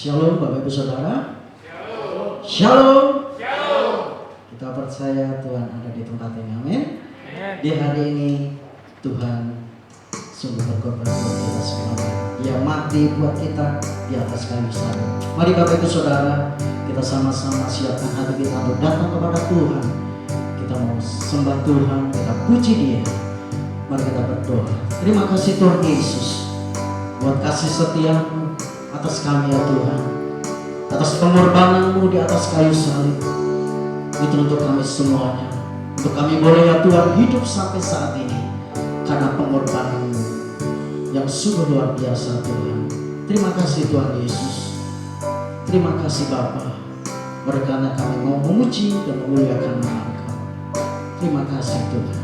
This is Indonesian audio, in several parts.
Shalom Bapak Ibu Saudara. Shalom. Shalom. Shalom. Kita percaya Tuhan ada di tempat ini. Amin. Amin. Di hari ini Tuhan sungguh berkorban buat kita semuanya. Dia mati buat kita di atas kayu salib. Mari Bapak Ibu Saudara, kita sama-sama siapkan hati kita untuk datang kepada Tuhan. Kita mau sembah Tuhan, kita puji Dia. Mari kita berdoa. Terima kasih Tuhan Yesus buat kasih setia-Mu atas kami ya Tuhan, atas pengorbanan-Mu di atas kayu salib. Itu untuk kami semuanya, untuk kami boleh ya Tuhan hidup sampai saat ini karena pengorbanan-Mu yang sungguh luar biasa Tuhan. Terima kasih Tuhan Yesus. Terima kasih Bapa, karena kami mau memuji dan memuliakan nama Engkau. Terima kasih Tuhan.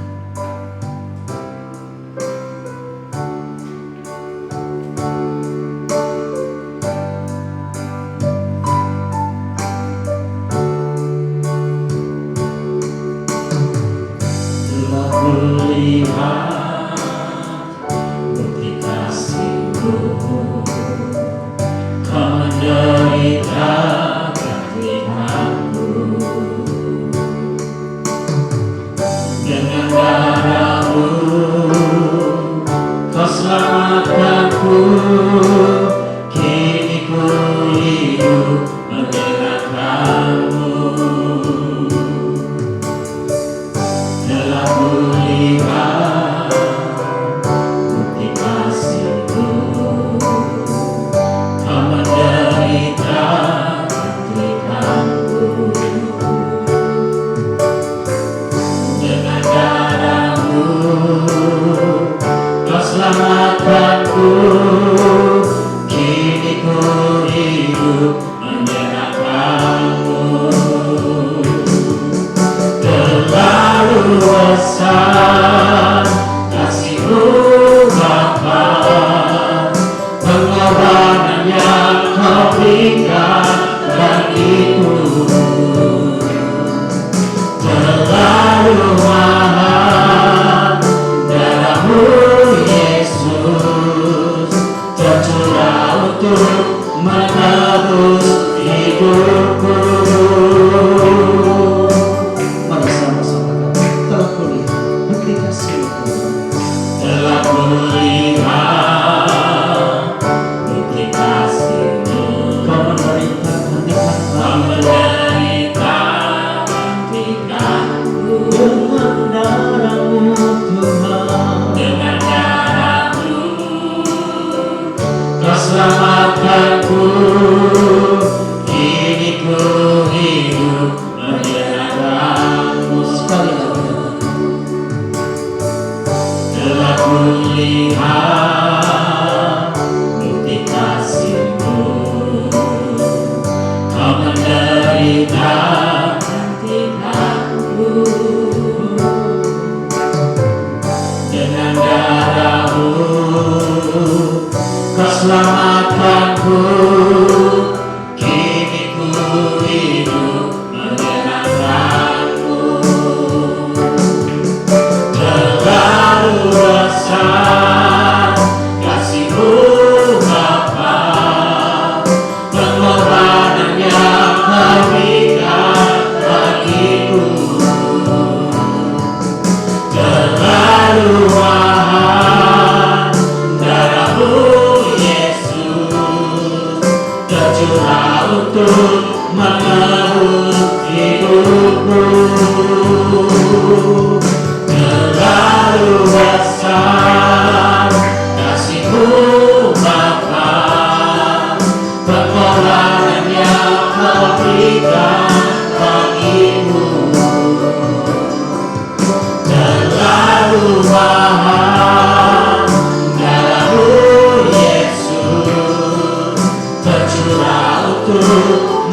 Tercurah untuk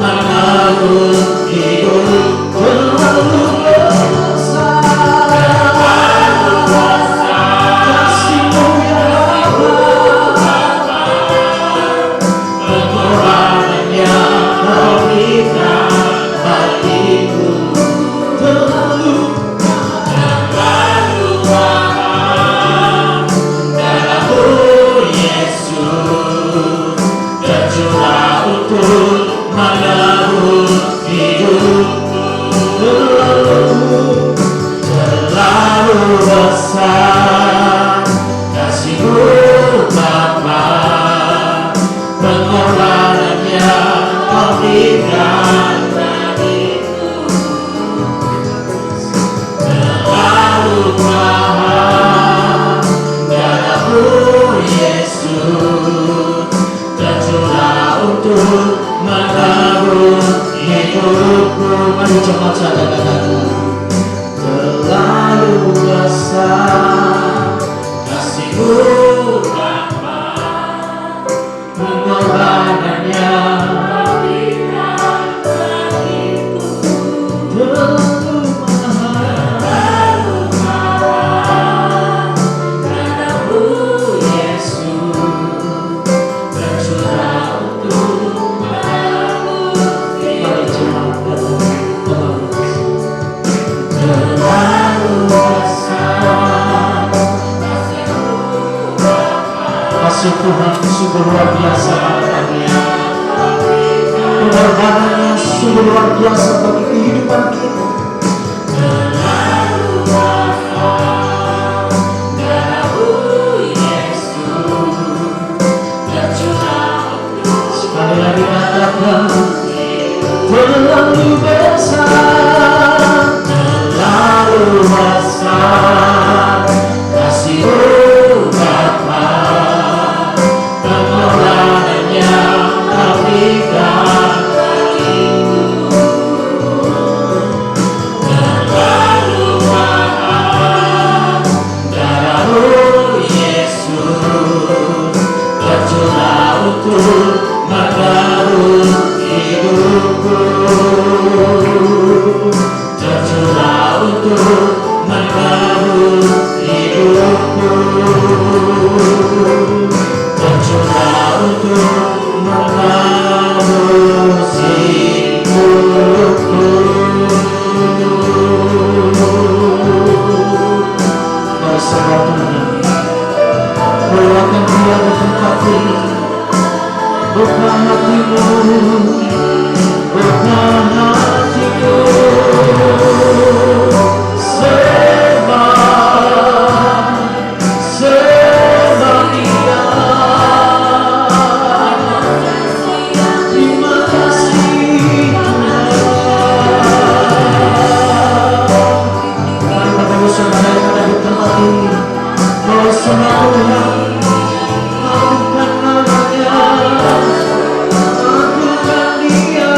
cepat saja katakan, terlalu besar kasih-Mu Bapa, pengorbanannya terlalu mahal, darah-Mu Yesus tercurah untuk menebus. Mari jemaat katakan, terlalu besar kasih Tuhan sungguh luar biasa kami. Pengorbanannya sungguh luar biasa bagi kehidupan kita. Terlalu besar darah-Mu Yesus tercurah untuk. Sekali lagi katakan, terlalu besar, terlalu besar kasih-Mu Bapa, pengorbanannya kami terlalu mahal, darah-Mu Yesus tercurah untuk menebus hidupku, tercurah untuk menebus hidupku, tercurah untuk menebus hidupku. Mari semua Tuhan keluarkan Dia di tempat ini. Buka hatimu, buka hatimu, sembah Dia. Terima kasih Tuhan. Mari Bapak Ibu Saudara yang ada di tempat ini, mau sembah Tuhan. Agukan namanya, agukan Dia.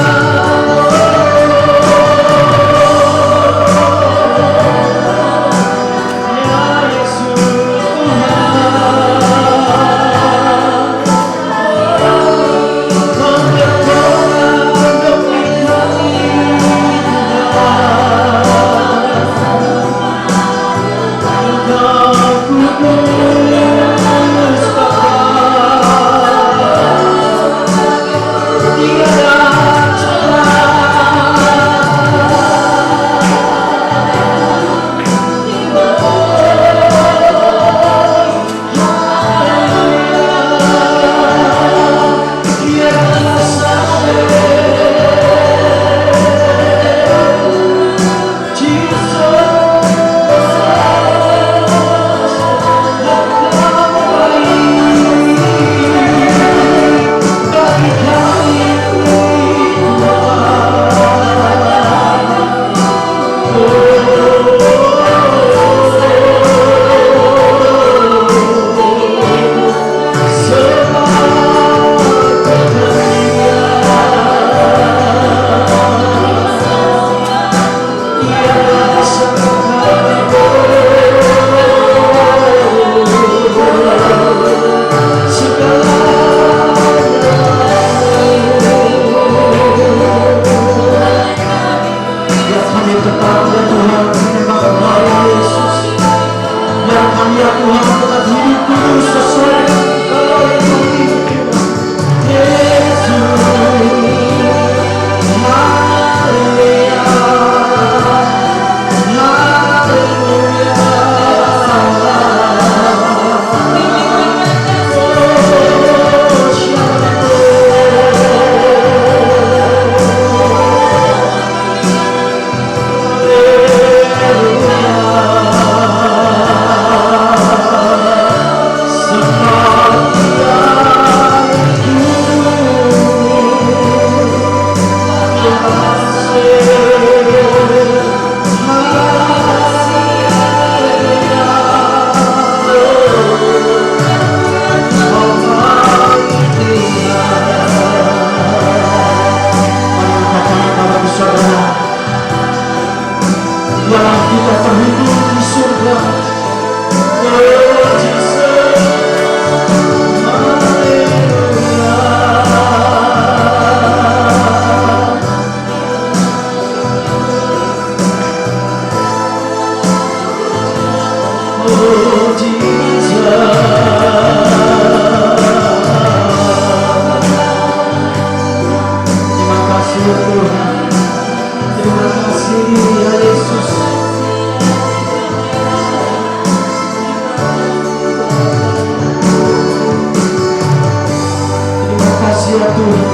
ya Tuhan.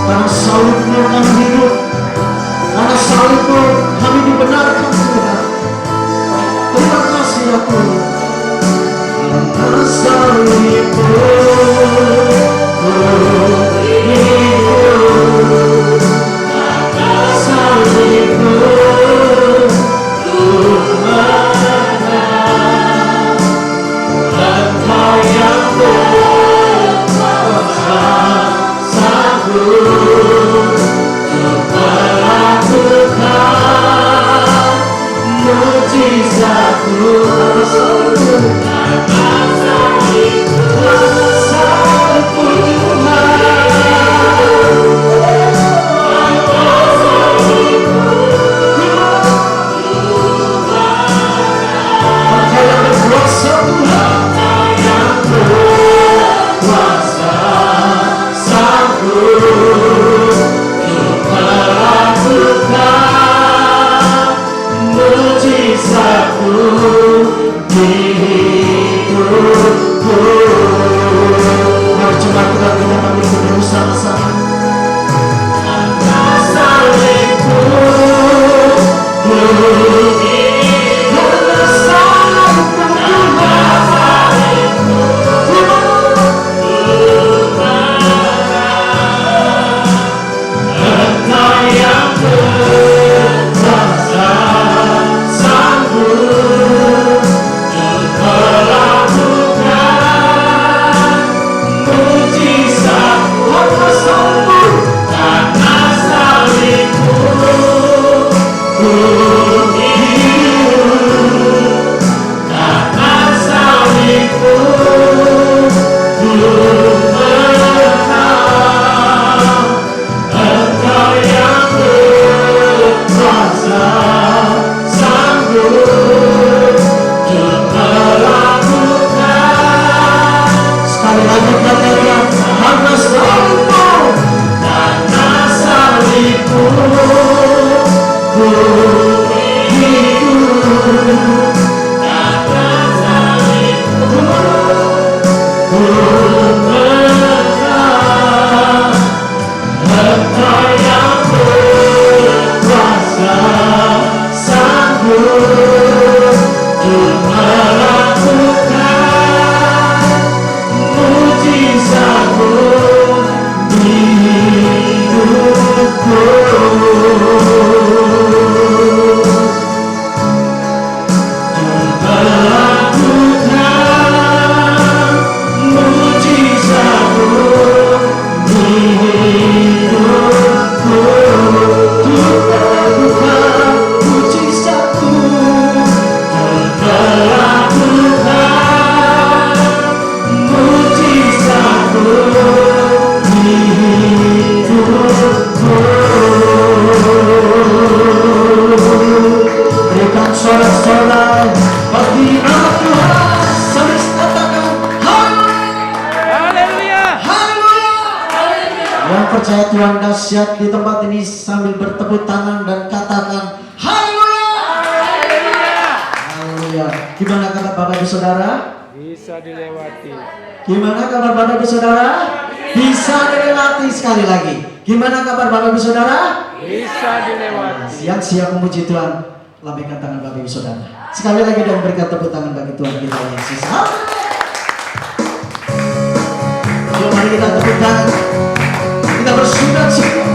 Karena salib-Mu kami hidup, karena salib-Mu kami dibenarkan Tuhan. Terima kasih ya Tuhan. Karena salib-Mu percaya Tuhan dahsyat di tempat ini sambil bertepuk tangan dan katakan haleluya. Haleluya. Gimana kabar Bapak Ibu Saudara? Bisa dilewati. Gimana kabar Bapak Ibu Saudara? Bisa dilewati. Sekali lagi. Gimana kabar Bapak Ibu Saudara? Bisa dilewati. Yang siap memuji Tuhan, lambaikan tangan Bapak Ibu Saudara. Sekali lagi dan berikan tepuk tangan bagi Tuhan kita Yesus. Haleluya. Mari kita tepuk tangan. Kita bersuka-cita.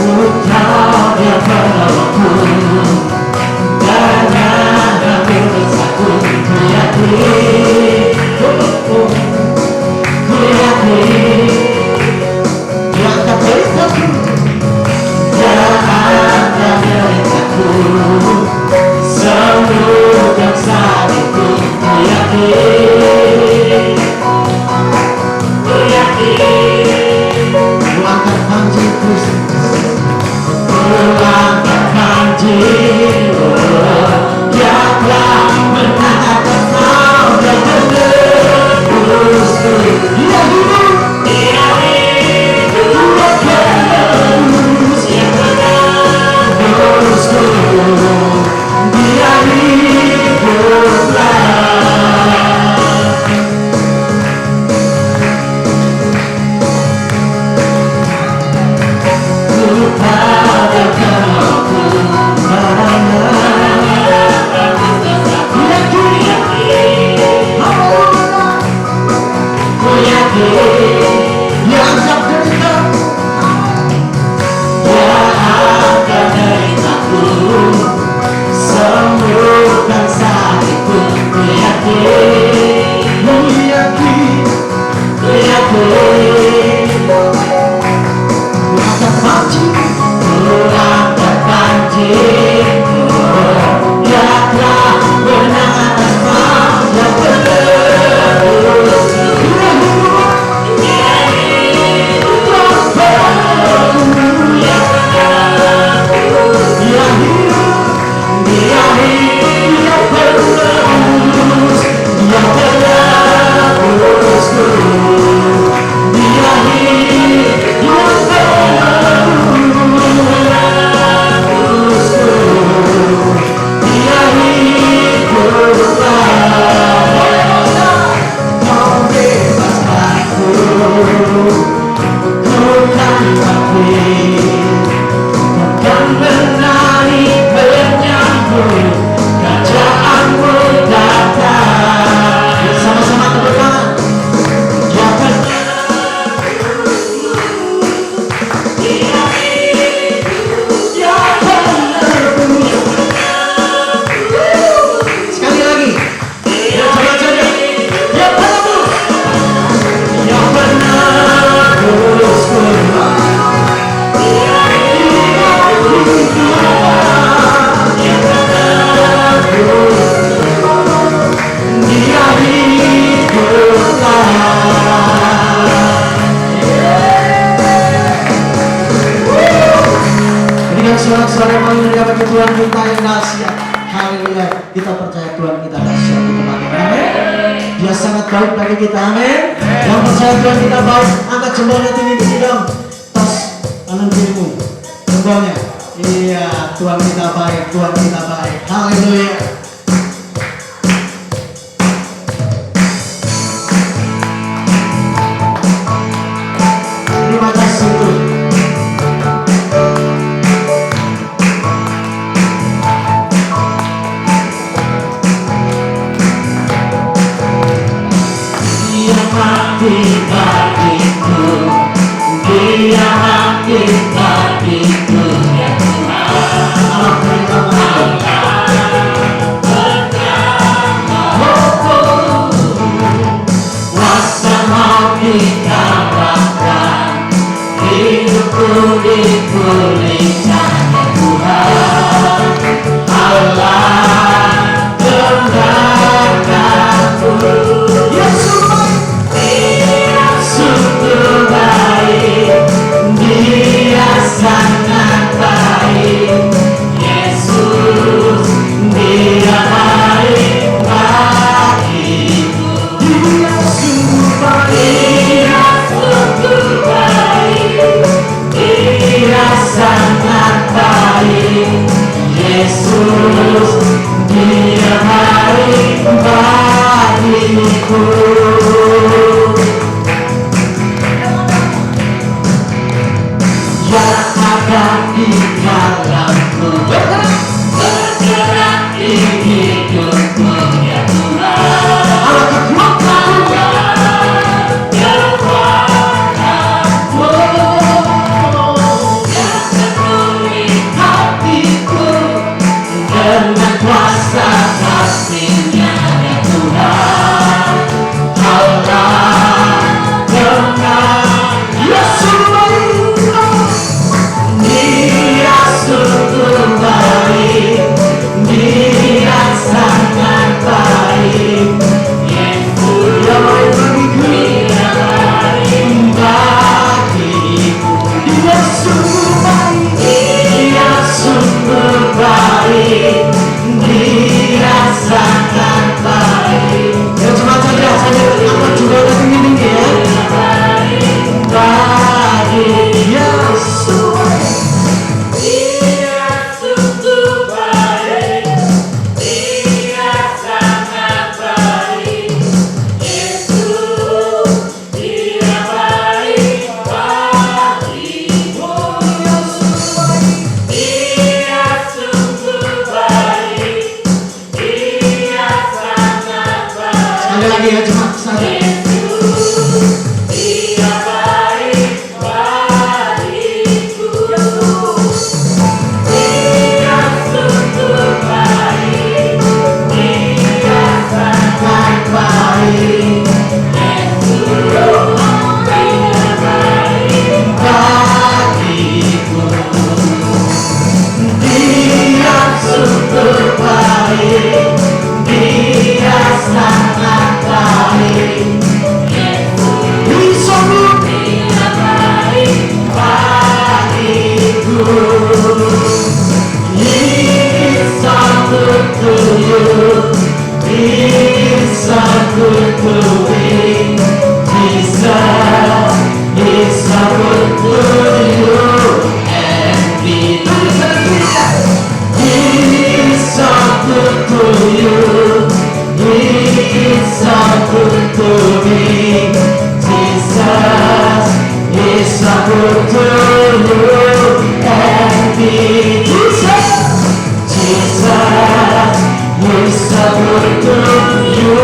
Putranya penolongku, dan ada bersatu, ku yakin, dia akan beritahu, dia akan beritahu, seluruh bangsa itu, ku yakin, ku akan panggil Kristus. Pulang jiwa yang telah menatap kau dan menebus. Dia hidup, dia terus yang menang sorak-sorai yang paling indah bagi Tuhan kita yang dahsyat. Haleluya. Kita percaya Tuhan kita dahsyat di tempat ini. Amin. Dia sangat baik bagi kita. Amin. Yang percaya Tuhan kita baik, angkat jempolnya tinggi-tinggi dong. Tas kanan kirimu. Jempolnya. Iya, Tuhan kita baik, Tuhan kita baik. Haleluya. Terima kasih Tuhan. Dia mati bagiku, Dia mati bagiku, ya Tuhan. Kuasa mau dikalahkan, hidupku dipulihkan, ya Tuhan. Allah banggakanku. Dia sungguh baik, Dia sangat baik. Yesus, Dia baik bagiku. Dia sungguh baik, Dia sangat baik. Yesus, Dia baik bagiku. Yang ada di dalamku bergerak di hidupku, ya Tuhan. Yang penuhi hatiku dengan kuasa kasih-Nya, ya Tuhan. Allah benar, Yesus baik. Dia sungguh baik, Dia sangat baik. Yesus, Dia baik bagiku, Dia baik bagiku. Dia sungguh baik, Dia sungguh baik, Dia sangat baik. Ya cuma saja apa juga udah tinggi-tinggi ya. Baik, Yesus. Sekali lagi ya, cuma saja. Dia baik bagiku. Dia sungguh baik, Dia sangat baik. Yesus, Dia baik bagiku. Dia sungguh baik, Dia sangat baik. Yesus, Dia baik bagiku. He's so good to you. He's so good to me. Jesus, He's so good to you and me. He's so good to you. He's so good to me. Jesus, He's so good to you and me. Jesus, He's so good to you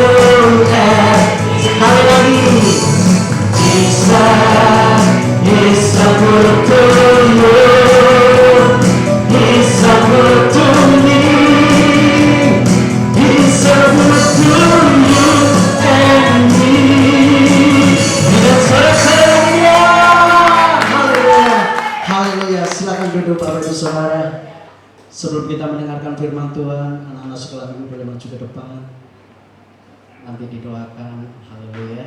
and me. Sekali lagi. Jesus, He's so good to you. He's so good to me. He's so good to you and me. Dengan sorak-sorai, haleluya, haleluya. Silakan duduk Bapak Ibu Saudara. Sebelum kita mendengarkan firman Tuhan, anak-anak sekolah minggu boleh maju ke depan. Nanti didoakan, haleluya.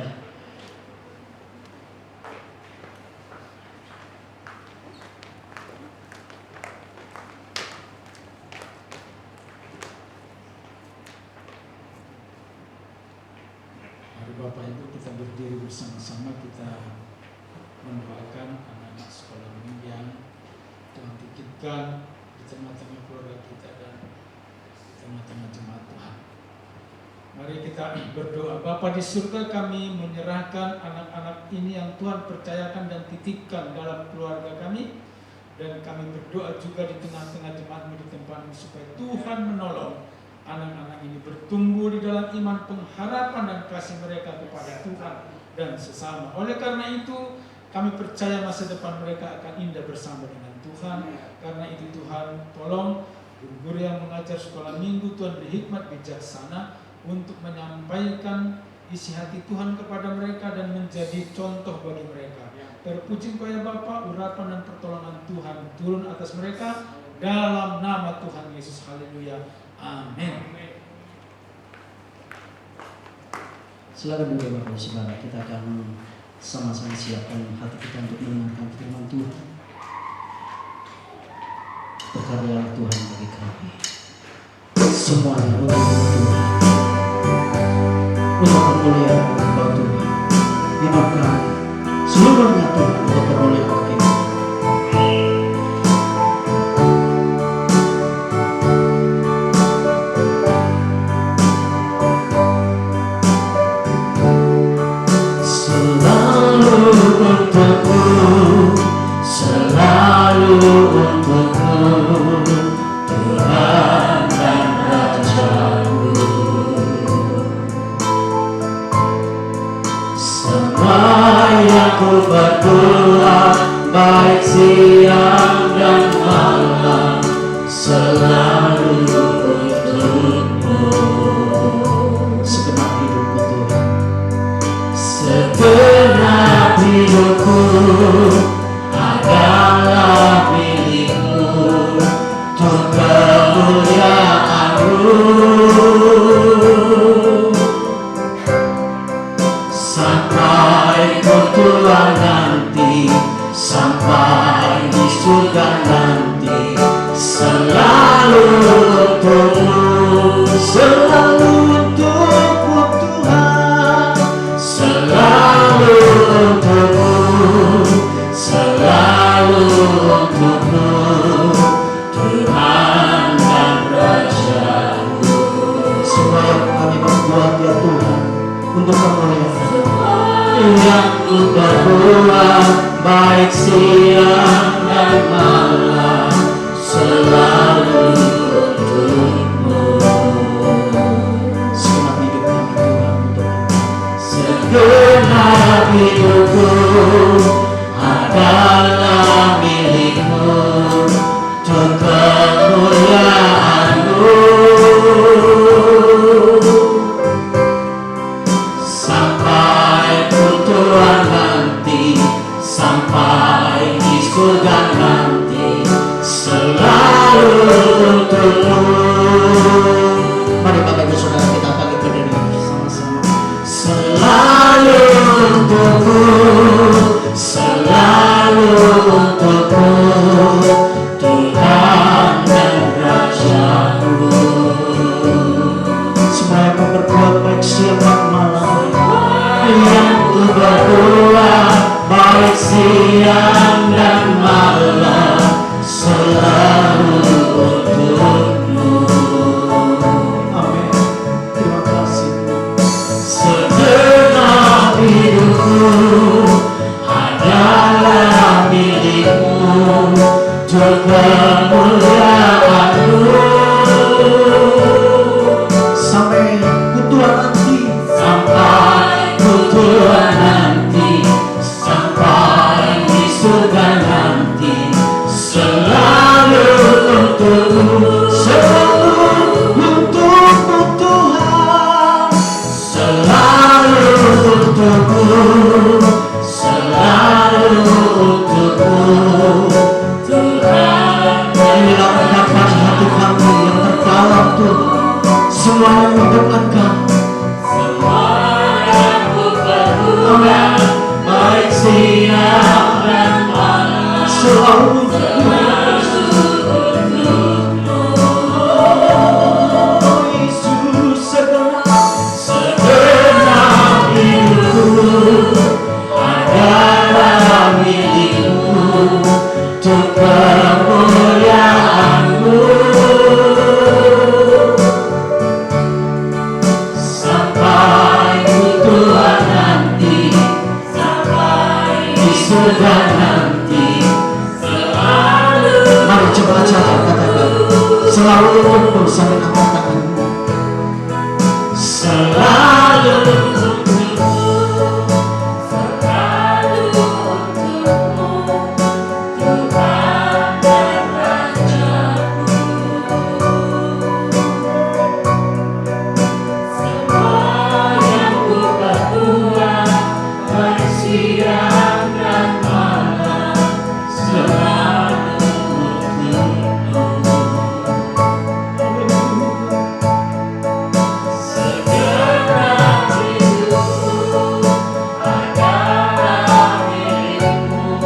kita mendoakan anak-anak sekolah minggu yang Tuhan titipkan di tengah-tengah keluarga kita dan di tengah-tengah jemaat Tuhan. Mari kita berdoa. Bapa di surga, kami menyerahkan anak-anak ini yang Tuhan percayakan dan titipkan dalam keluarga kami, dan kami berdoa juga di tengah-tengah jemaat-Mu di tempat ini supaya Tuhan menolong anak-anak ini bertumbuh di dalam iman, pengharapan dan kasih mereka kepada Tuhan dan sesama. Oleh karena itu kami percaya masa depan mereka akan indah bersama dengan Tuhan. Karena itu Tuhan, tolong guru-guru yang mengajar sekolah minggu, Tuhan beri hikmat bijaksana untuk menyampaikan isi hati Tuhan kepada mereka dan menjadi contoh bagi mereka. Terpuji Engkau ya Bapa, urapan dan pertolongan Tuhan turun atas mereka dalam nama Tuhan Yesus. Haleluya. Amin. Silakan dulu Bapak Ibu Saudara, kita akan sama-sama siapkan hati kita untuk mendengarkan firman Tuhan. Berkaryalah Tuhan bagi kami. Semuanya untuk Tuhan, untuk kemuliaan Engkau Tuhan. Hidup kami seluruhnya Tuhan untuk kemuliaan kita. Selalu untukmu Tuhan dan Raja-Ku. Semua yang ku berdoa, baik siang dan malam, selalu untukmu. Segenap hidupku Tuhan, segenap hidupku adalah milikmu, untuk kemuliaan-Mu. Sampai ku tua nanti, sampai di surga nanti, selalu untukmu, selalu untukmu Tuhan, selalu untukmu, selalu untukmu Tuhan dan Raja-Ku. Semua yang kami berbuat ya Tuhan untuk kemuliaan yang ku berbuat, baik siang dan malam, selalu untukmu. Segenap hidup kami Tuhan untuk segenap hidupku adalah milikmu, untuk kemuliaan-Mu. Sampai ku tua nanti, sampai di surga nanti, selalu untukmu. Mari Bapak Ibu Saudara kita bagi berdiri sama-sama. Selalu untukmu, selalu untukmu Tuhan dan Raja-Ku. Semua yang kau berbuat baik siang dan malam, yang ku berbuat baik siang dan malam, selalu untukmu. Amin. Terima kasih. Segenap hidupku adalah milikmu, untuk kemuliaan-Mu. Sampai ku tua nanti, sampai ku tua nanti, sampai di surga nanti, selalu untukmu, selalu untukmu Tuhan, selalu untukmu, selalu untukmu Tuhan. Inilah ungkapan hati kami yang terdalam Tuhan, semua yang untuk Engkau, semua yang ku berbuat, baik siang dan malam, selalu untukmu. Oh Yesus, segenap hidupku adalah sambil angkat tanganmu. Selalu untukmu, selalu untukmu, Tuhan dan Rajaku. Semua yang ku perbuat, baik siang dan malam, selalu untukmu. Segenap hidupku adalah milikmu,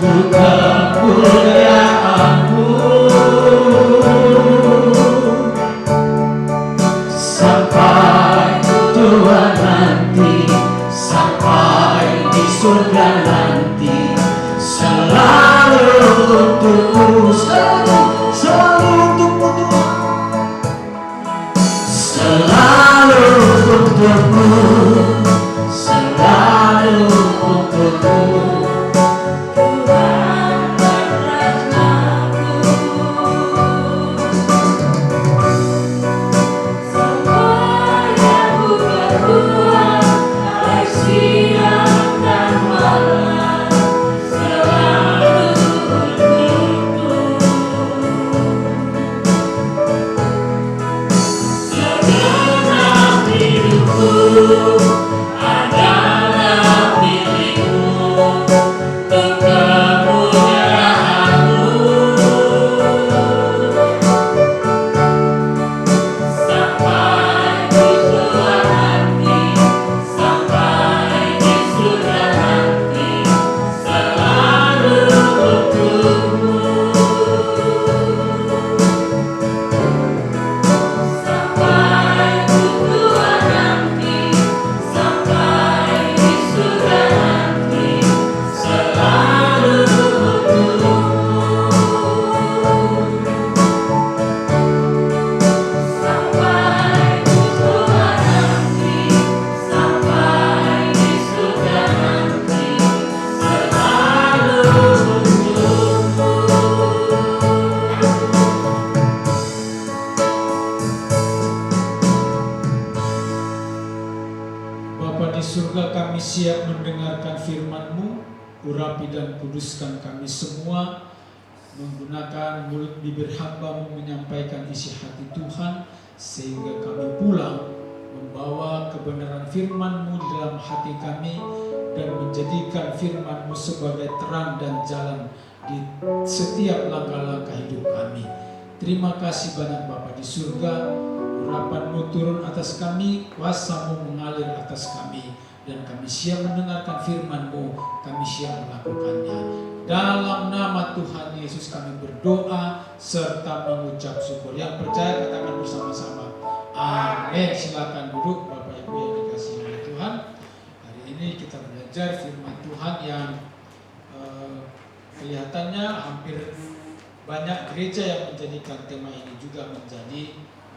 untuk kemuliaan-Mu. Sampai Tuhan nanti, sampai di surga nanti, selalu untukmu, selalu untukmu Tuhan, selalu untukmu, selalu untukmu, Tuhan dan Rajaku. Semua yang ku perbuat, baik siang dan malam, selalu untukmu. Segenap hidupku adalah milikmu, untuk kemuliaan-Mu. Sampai di surga nanti, sampai di surga nanti, selalu untukmu. Sampai di surga nanti, sampai di surga nanti, selalu untukmu. Sampai di surga nanti, sampai di surga nanti, selalu untukmu. Bapa di surga, kami siap mendengarkan firman-Mu. Urapi dan kuduskan kami semua, menggunakan mulut bibir hamba-Mu menyampaikan isi hati Tuhan, sehingga kami pulang membawa kebenaran firman-Mu di dalam hati kami, dan menjadikan firman-Mu sebagai terang dan jalan di setiap langkah-langkah hidup kami. Terima kasih banyak Bapa di surga. Urapan-Mu turun atas kami, kuasa-Mu mengalir atas kami, dan kami siap mendengarkan firman-Mu, kami siap melakukannya. Dalam nama Tuhan Yesus kami berdoa serta mengucap syukur. Yang percaya katakan bersama-sama, amin. Silakan duduk Bapak Ibu yang dikasihi oleh Tuhan. Hari ini kita belajar firman Tuhan yang kelihatannya hampir banyak gereja yang menjadikan tema ini juga menjadi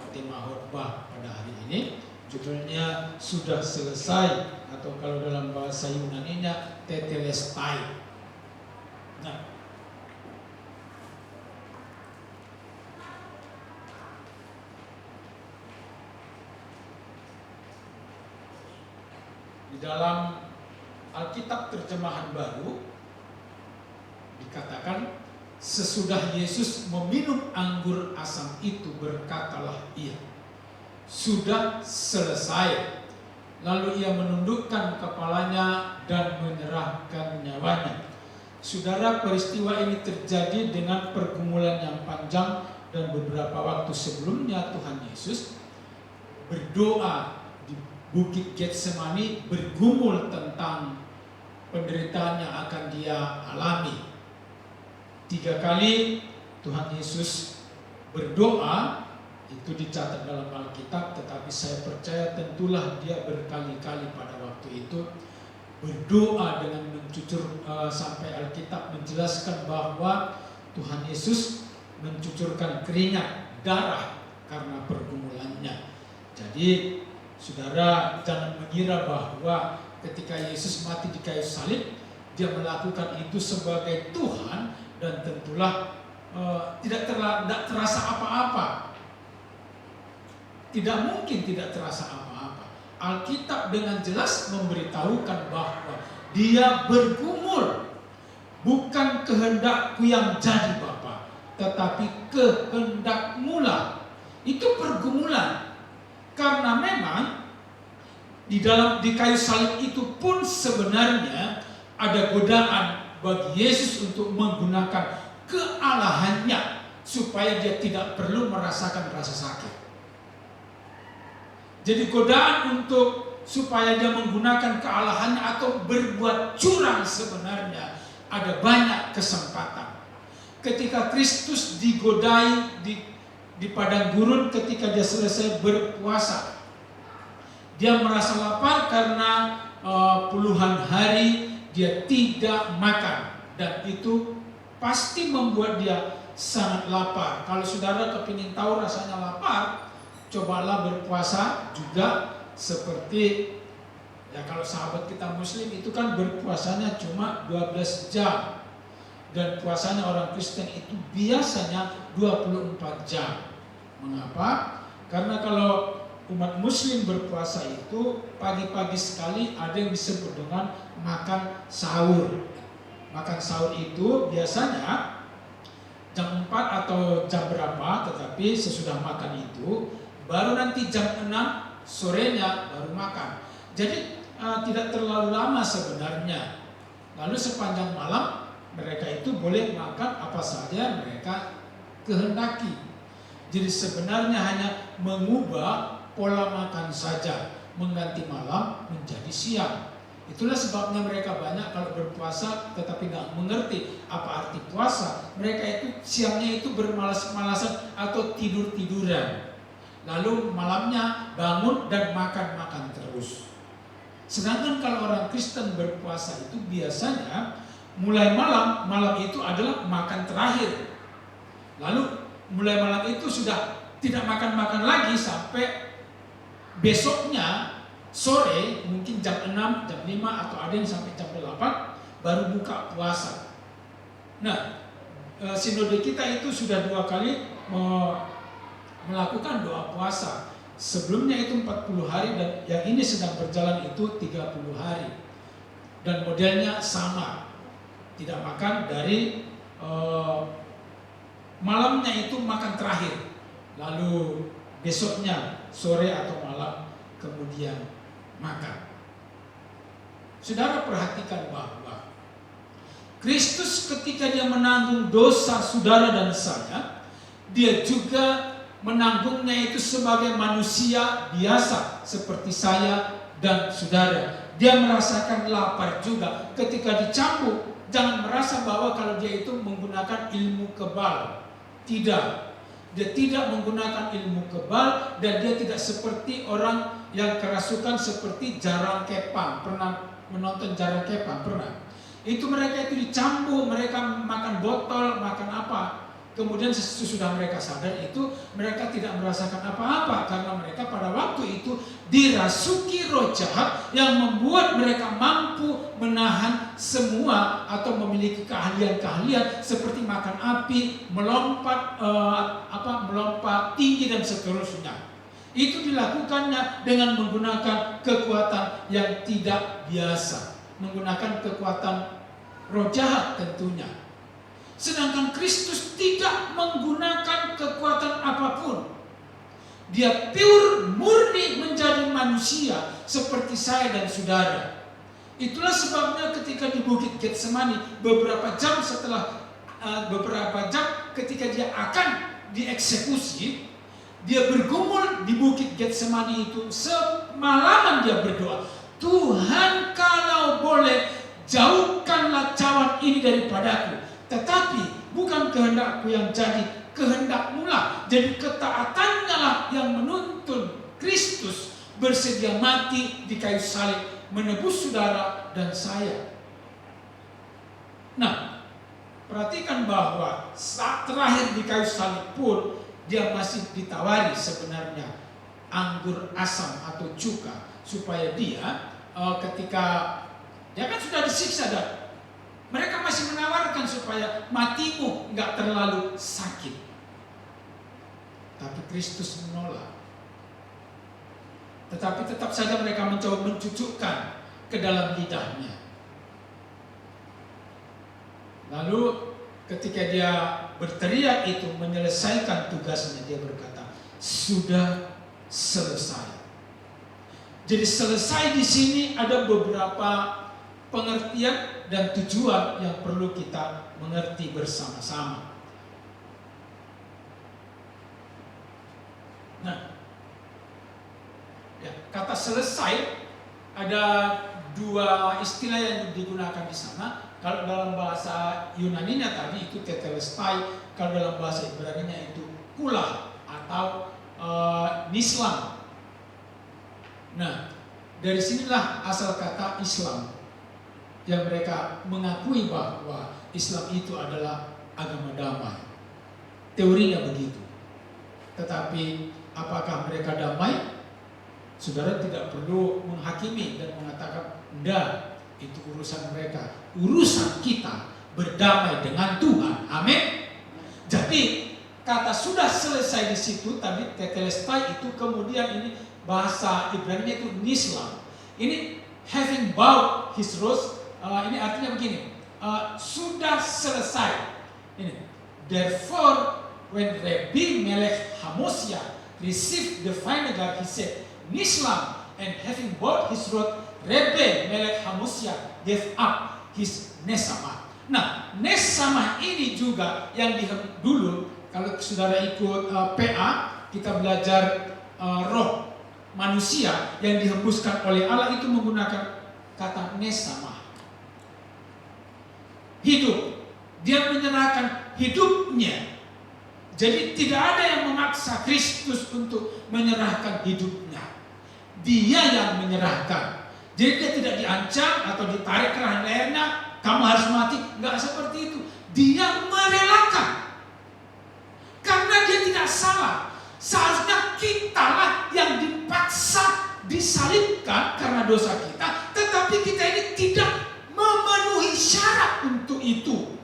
tema khotbah pada hari ini. Judulnya sudah selesai, atau kalau dalam bahasa Yunani-nya tetelestai. Nah, di dalam Alkitab terjemahan baru dikatakan, sesudah Yesus meminum anggur asam itu, berkatalah ia, sudah selesai. Lalu ia menundukkan kepalanya dan menyerahkan nyawanya. Saudara, peristiwa ini terjadi dengan pergumulan yang panjang, dan beberapa waktu sebelumnya Tuhan Yesus berdoa di Bukit Getsemani, bergumul tentang penderitaan yang akan dia alami. 3 kali Tuhan Yesus berdoa, itu dicatat dalam Alkitab, tetapi saya percaya tentulah dia berkali-kali pada waktu itu berdoa dengan mencucur, sampai Alkitab menjelaskan bahwa Tuhan Yesus mencucurkan keringat, darah karena pergumulannya. Jadi saudara, jangan mengira bahwa ketika Yesus mati di kayu salib, dia melakukan itu sebagai Tuhan, dan tentulah tidak terasa apa-apa. tidak mungkin tidak terasa apa-apa. Alkitab dengan jelas memberitahukan bahwa dia bergumul, bukan kehendakku yang jadi Bapa, tetapi kehendakmu lah. Itu pergumulan. Karena memang di kayu salib itu pun sebenarnya ada godaan bagi Yesus untuk menggunakan kealahannya supaya dia tidak perlu merasakan rasa sakit. Jadi godaan untuk supaya dia menggunakan kealahannya atau berbuat curang sebenarnya ada banyak kesempatan. Ketika Kristus digodai di padang gurun ketika dia selesai berpuasa, dia merasa lapar karena puluhan hari dia tidak makan, dan itu pasti membuat dia sangat lapar. Kalau saudara kepingin tahu rasanya lapar, cobalah berpuasa juga seperti ya, kalau sahabat kita Muslim itu kan berpuasanya cuma 12 jam. Dan puasanya orang Kristen itu biasanya 24 jam. Mengapa? Karena kalau umat Muslim berpuasa itu pagi-pagi sekali ada yang disebut dengan makan sahur. Makan sahur itu biasanya jam 4 atau jam berapa, tetapi sesudah makan itu baru nanti jam 6 sorenya baru makan. Jadi tidak terlalu lama sebenarnya. Lalu sepanjang malam mereka itu boleh makan apa saja mereka kehendaki. Jadi sebenarnya hanya mengubah pola makan saja, mengganti malam menjadi siang. Itulah sebabnya mereka banyak kalau berpuasa tetapi nggak mengerti apa arti puasa. Mereka itu siangnya itu bermalas-malasan atau tidur-tiduran. Lalu malamnya bangun dan makan-makan terus. Sedangkan kalau orang Kristen berpuasa itu biasanya mulai malam itu adalah makan terakhir. Lalu mulai malam itu sudah tidak makan-makan lagi sampai besoknya sore, mungkin jam 6, jam 5 atau ada yang sampai jam 8 baru buka puasa. Nah, sinode kita itu sudah 2 kali melakukan doa puasa. Sebelumnya itu 40 hari dan yang ini sedang berjalan itu 30 hari. Dan modelnya sama. Tidak makan dari malamnya itu makan terakhir, lalu besoknya sore atau malam kemudian makan. Saudara perhatikan bahwa Kristus ketika dia menanggung dosa saudara dan saya, dia juga menanggungnya itu sebagai manusia biasa seperti saya dan saudara. Dia merasakan lapar juga ketika dicambuk. Jangan merasa bahwa kalau dia itu menggunakan ilmu kebal. Tidak. Dia tidak menggunakan ilmu kebal dan dia tidak seperti orang yang kerasukan seperti jarang kepang. Pernah menonton jarang kepang? Pernah. Itu mereka itu dicambuk, mereka makan botol, makan apa. Kemudian sesudah mereka sadar itu mereka tidak merasakan apa-apa karena mereka pada waktu itu dirasuki roh jahat yang membuat mereka mampu menahan semua atau memiliki keahlian-keahlian seperti makan api, melompat melompat tinggi dan seterusnya. Itu dilakukannya dengan menggunakan kekuatan yang tidak biasa, menggunakan kekuatan roh jahat tentunya. Sedangkan Kristus tidak menggunakan kekuatan apapun. Dia pure, murni menjadi manusia seperti saya dan saudara. Itulah sebabnya ketika di Bukit Getsemani beberapa jam ketika dia akan dieksekusi, dia bergumul di Bukit Getsemani itu semalaman dia berdoa, Tuhan kalau boleh jauhkanlah cawan ini daripadaku. Tetapi bukan kehendakku yang jadi, kehendak-Mu lah. Jadi ketaatannya lah yang menuntun Kristus bersedia mati di kayu salib menebus saudara dan saya. Nah, perhatikan bahwa saat terakhir di kayu salib pun dia masih ditawari sebenarnya anggur asam atau cuka supaya dia ketika dia kan sudah disiksa dan mereka masih menawarkan supaya matimu nggak terlalu sakit. Tapi Kristus menolak. tetapi tetap saja mereka mencoba mencucukkan ke dalam lidahnya. Lalu ketika dia berteriak itu menyelesaikan tugasnya, dia berkata, sudah selesai. Jadi selesai di sini ada beberapa pengertian dan tujuan yang perlu kita mengerti bersama-sama. Nah, ya, kata selesai ada dua istilah yang digunakan di sana. Kalau dalam bahasa Yunaninya tadi itu tetelestai, kalau dalam bahasa Ibraninya itu kula atau nislam. Nah, dari sinilah asal kata Islam, yang mereka mengakui bahwa Islam itu adalah agama damai. Teorinya begitu. Tetapi apakah mereka damai? Saudara tidak perlu menghakimi dan mengatakan, enggak, itu urusan mereka. Urusan kita berdamai dengan Tuhan. Amin. Jadi kata sudah selesai di situ tadi tetelestai itu, kemudian ini bahasa Ibrani itu nislam. Ini having bowed his rose, ini artinya begini, sudah selesai. Ini, therefore when Rabbi Melech Hamosia received the vinegar, he said, nislam, and having bowed his rose, Rabbi Melech Hamosia gave up his nesamah. Nah, nesamah ini juga yang dulu kalau saudara ikut PA, kita belajar roh manusia yang dihembuskan oleh Allah itu menggunakan kata nesamah. Hidup. Dia menyerahkan hidupnya. Jadi tidak ada yang memaksa Kristus untuk menyerahkan hidupnya. Dia yang menyerahkan. Jadi dia tidak diancam atau ditarik kerah lehernya, kamu harus mati. Enggak seperti itu. Dia merelakan. Karena dia tidak salah. Seharusnya kitalah yang dipaksa disalibkan karena dosa kita, tetapi kita ini tidak memenuhi syarat untuk itu.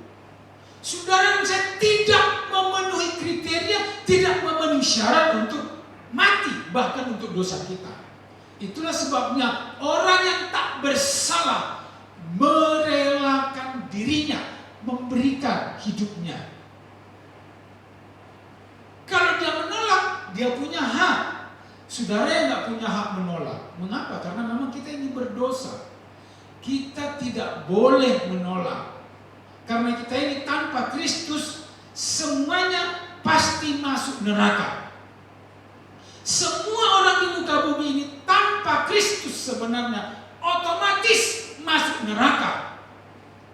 Saudara dan saya tidak memenuhi kriteria, tidak memenuhi syarat untuk mati, bahkan untuk dosa kita. Itulah sebabnya orang yang tak bersalah merelakan dirinya, memberikan hidupnya. Kalau dia menolak, dia punya hak. Saudara yang nggak punya hak menolak. Mengapa? Karena memang kita ini berdosa. Kita tidak boleh menolak. Karena kita ini tanpa Kristus, semuanya pasti masuk neraka. Semua orang di muka bumi ini tanpa Kristus sebenarnya otomatis masuk neraka.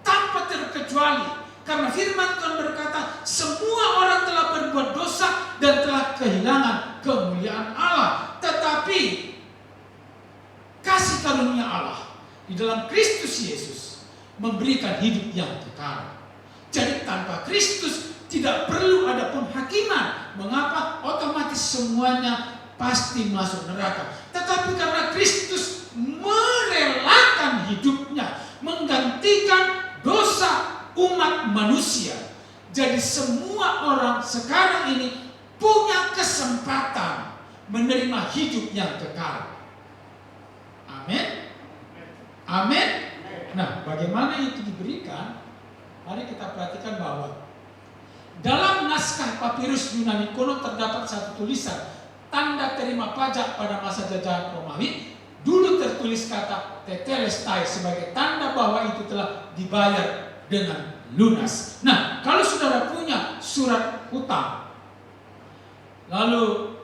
Tanpa terkecuali. Karena firman Tuhan berkata, semua orang telah berbuat dosa dan telah kehilangan kemuliaan Allah. Tetapi kasih karunia Allah di dalam Kristus Yesus memberikan hidup yang kekal. Jadi tanpa Kristus tidak perlu ada penghakiman. Mengapa? Otomatis semuanya pasti masuk neraka. Tetapi karena Kristus merelakan hidupnya, menggantikan dosa umat manusia. Jadi semua orang sekarang ini punya kesempatan menerima hidup yang kekal. Amin. Amin. Nah, bagaimana itu diberikan? Mari kita perhatikan bahwa dalam naskah papirus Yunani kuno terdapat satu tulisan tanda terima pajak pada masa jajahan Romawi. Dulu tertulis kata tetelestai sebagai tanda bahwa itu telah dibayar dengan lunas. Nah, kalau saudara punya surat hutang, lalu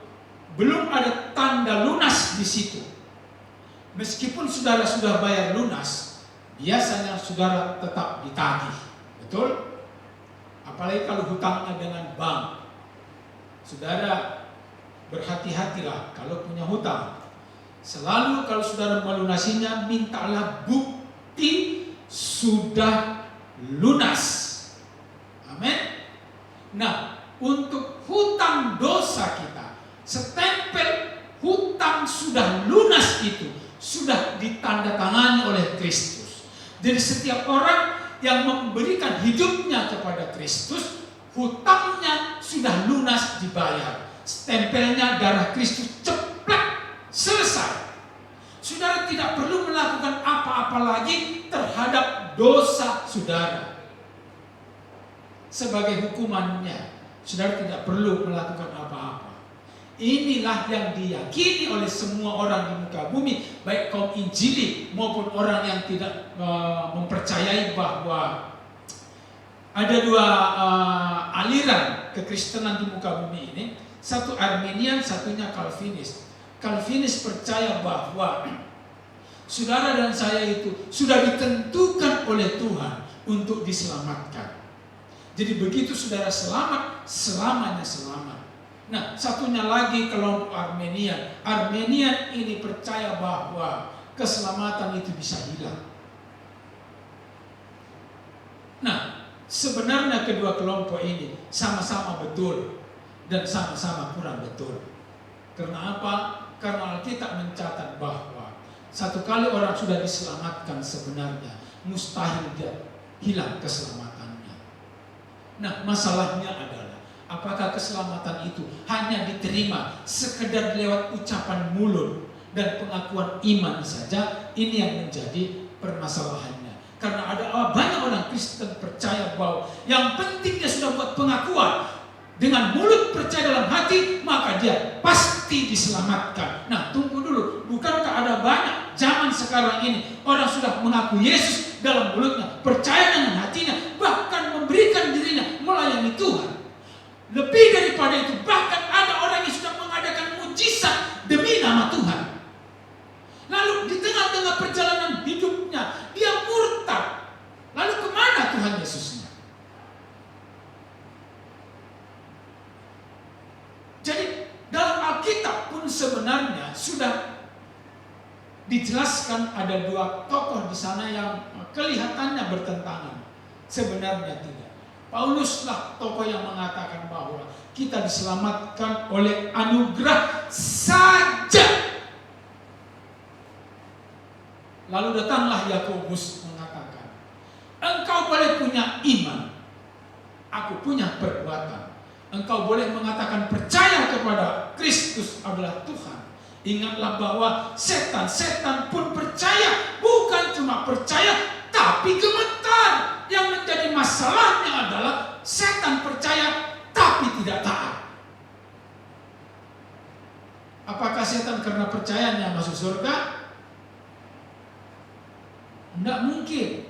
belum ada tanda lunas di situ, meskipun saudara sudah bayar lunas, biasanya saudara tetap ditagih, betul? Apalagi kalau hutangnya dengan bank. Saudara berhati-hatilah kalau punya hutang. Selalu kalau saudara melunasinya, mintalah bukti sudah lunas. Amin. Nah, untuk hutang dosa kita, stempel hutang sudah lunas itu sudah ditandatangani oleh Kristus. Jadi setiap orang yang memberikan hidupnya kepada Kristus, hutangnya sudah lunas dibayar. Stempelnya darah Kristus, ceplak, selesai. apa-apa lagi terhadap dosa saudara. Sebagai hukumannya, saudara tidak perlu melakukan apa-apa. Inilah yang diyakini oleh semua orang di muka bumi, baik kaum Injili maupun orang yang tidak mempercayai bahwa ada dua aliran kekristenan di muka bumi ini. Satu Arminian, satunya Calvinis. Calvinis percaya bahwa saudara dan saya itu sudah ditentukan oleh Tuhan untuk diselamatkan. Jadi begitu saudara selamat, selamanya selamat. Nah, satunya lagi kelompok Armenian. Armenian ini percaya bahwa keselamatan itu bisa hilang. Nah, sebenarnya kedua kelompok ini sama-sama betul dan sama-sama kurang betul. Karena apa? Karena Alkitab mencatat bahwa satu kali orang sudah diselamatkan, sebenarnya mustahil dia hilang keselamatannya. Nah, masalahnya adalah apakah keselamatan itu hanya diterima sekedar lewat ucapan mulut dan pengakuan iman saja? Ini yang menjadi permasalahannya. Karena ada banyak orang Kristen percaya bahwa yang penting dia sudah buat pengakuan dengan mulut, percaya dalam hati, maka dia pasti diselamatkan. Nah, tunggu dulu, bukankah ada banyak zaman sekarang ini orang sudah mengaku Yesus dalam mulutnya, percaya dengan hatinya, bahkan memberikan dirinya melayani Tuhan. Lebih daripada itu, bahkan ada orang yang sudah mengadakan mujizat demi nama Tuhan. Lalu di tengah-tengah perjalanan hidupnya dia murtad. Lalu kemana Tuhan Yesusnya? Jadi dalam Alkitab pun sebenarnya sudah dijelaskan ada dua tokoh di sana yang kelihatannya bertentangan. Sebenarnya tidak. Pauluslah tokoh yang mengatakan bahwa kita diselamatkan oleh anugerah saja. Lalu datanglah Yakobus mengatakan, engkau boleh punya iman, aku punya perbuatan. Engkau boleh mengatakan percaya kepada Kristus adalah Tuhan. Ingatlah bahwa setan pun percaya. Bukan cuma percaya, tapi gemetar. Yang menjadi masalahnya adalah setan percaya, tapi tidak taat. Apakah setan karena percayanya masuk surga? Tidak mungkin.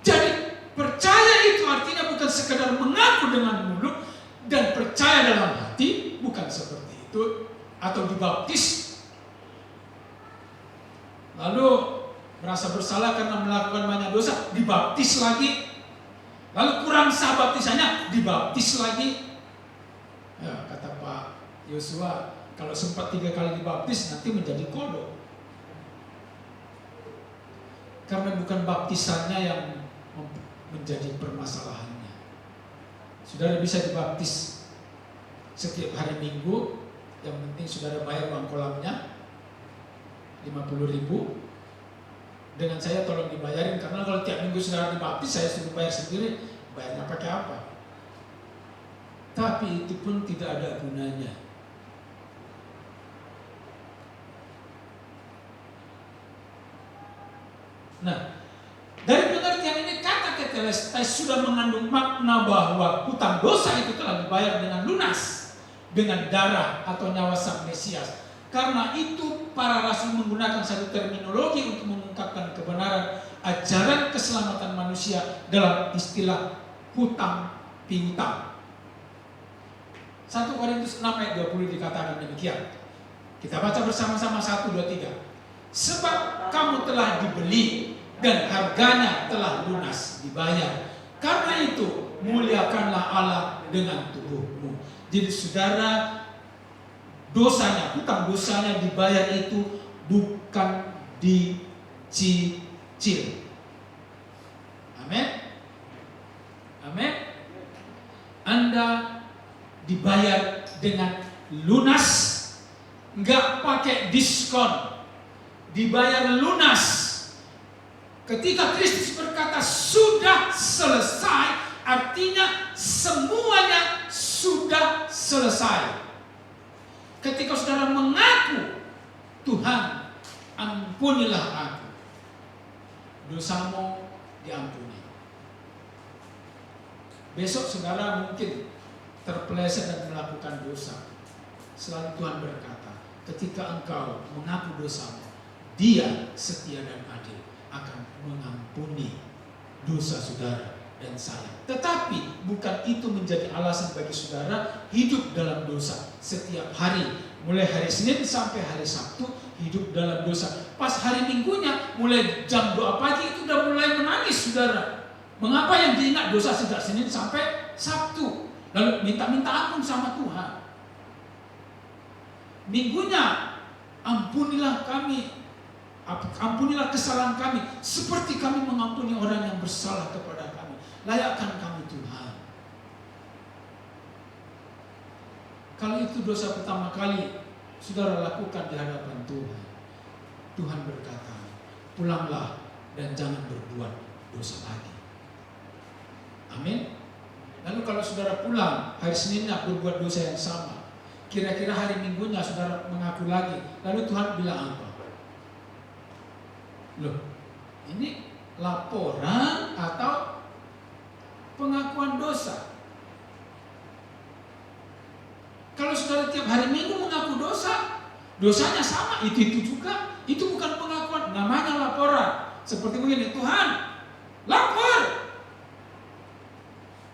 Jadi percaya itu artinya bukan sekedar mengaku dengan mulut dan percaya dalam hati, bukan seperti itu. Atau dibaptis lalu merasa bersalah karena melakukan banyak dosa, dibaptis lagi. Lalu kurang sah baptisannya, dibaptis lagi. Ya, kata Pak Yosua, kalau sempat 3 kali dibaptis nanti menjadi kodok. Karena bukan baptisannya yang menjadi permasalahannya. Saudara bisa dibaptis setiap hari Minggu, yang penting saudara bayar uang kolamnya 50.000. Dengan saya tolong dibayarin, karena kalau tiap minggu saudara dibaptis saya suruh bayar sendiri, bayarnya pakai apa? Tapi itu pun tidak ada gunanya. Nah, dari pengertian ini kata tetelestai sudah mengandung makna bahwa hutang dosa itu telah dibayar dengan lunas, dengan darah atau nyawa sang Mesias. Karena itu para rasul menggunakan satu terminologi untuk mengungkapkan kebenaran ajaran keselamatan manusia dalam istilah hutang piutang. 1 Korintus 6 ayat 20 dikatakan demikian. Kita baca bersama-sama 1, 2, 3. Sebab kamu telah dibeli dan harganya telah lunas dibayar. Karena itu muliakanlah Allah dengan tubuhmu. Jadi saudara, dosanya, hutang dosanya dibayar itu bukan dicicil. Amin. Amin. Anda dibayar dengan lunas, nggak pakai diskon, dibayar lunas. Ketika Kristus berkata sudah selesai, artinya semuanya sudah selesai. Ketika saudara mengaku, Tuhan ampunilah aku, dosamu diampuni. Besok saudara mungkin terpeleset dan melakukan dosa. Selalu Tuhan berkata, ketika engkau mengaku dosamu, Dia setia dan adil akan mengampuni dosa saudara dan saya. Tetapi bukan itu menjadi alasan bagi saudara hidup dalam dosa setiap hari. Mulai hari Senin sampai hari Sabtu hidup dalam dosa. Pas hari Minggunya mulai jam 2 pagi itu udah mulai menangis saudara. Mengapa yang diingat dosa sejak Senin sampai Sabtu? Lalu minta-minta ampun sama Tuhan. Minggunya ampunilah kami, ampunilah kesalahan kami seperti kami mengampuni orang yang bersalah kepada kami. Layakkan kami Tuhan. Kalau itu dosa pertama kali saudara lakukan di hadapan Tuhan, Tuhan berkata, pulanglah dan jangan berbuat dosa lagi. Amin. Lalu kalau saudara pulang hari Seninnya berbuat dosa yang sama, kira-kira hari Minggunya saudara mengaku lagi, lalu Tuhan bilang apa? Loh, ini laporan atau pengakuan dosa? Kalau saudara tiap hari Minggu mengaku dosa, dosanya sama, itu juga, itu bukan pengakuan, namanya laporan. Seperti begini, Tuhan, lapor.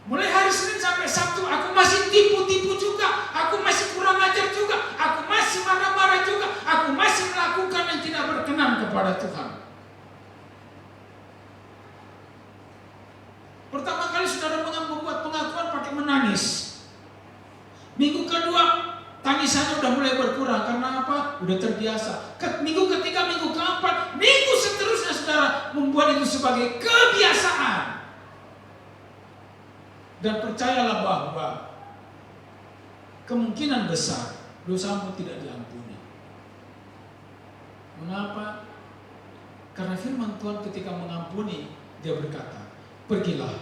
Mulai hari Senin sampai Sabtu aku masih tipu-tipu juga, aku masih kurang ajar juga, aku masih marah-marah juga, aku masih melakukan yang tidak berkenan kepada Tuhan. Pertama kali saudara membuat pengakuan pakai menangis. Minggu kedua tangisannya udah mulai berkurang karena apa? Udah terbiasa. Minggu ketiga, minggu keempat, minggu seterusnya saudara membuat itu sebagai kebiasaan. Dan percayalah bahwa kemungkinan besar dosamu tidak diampuni. Mengapa? Karena firman Tuhan ketika mengampuni, Dia berkata, pergilah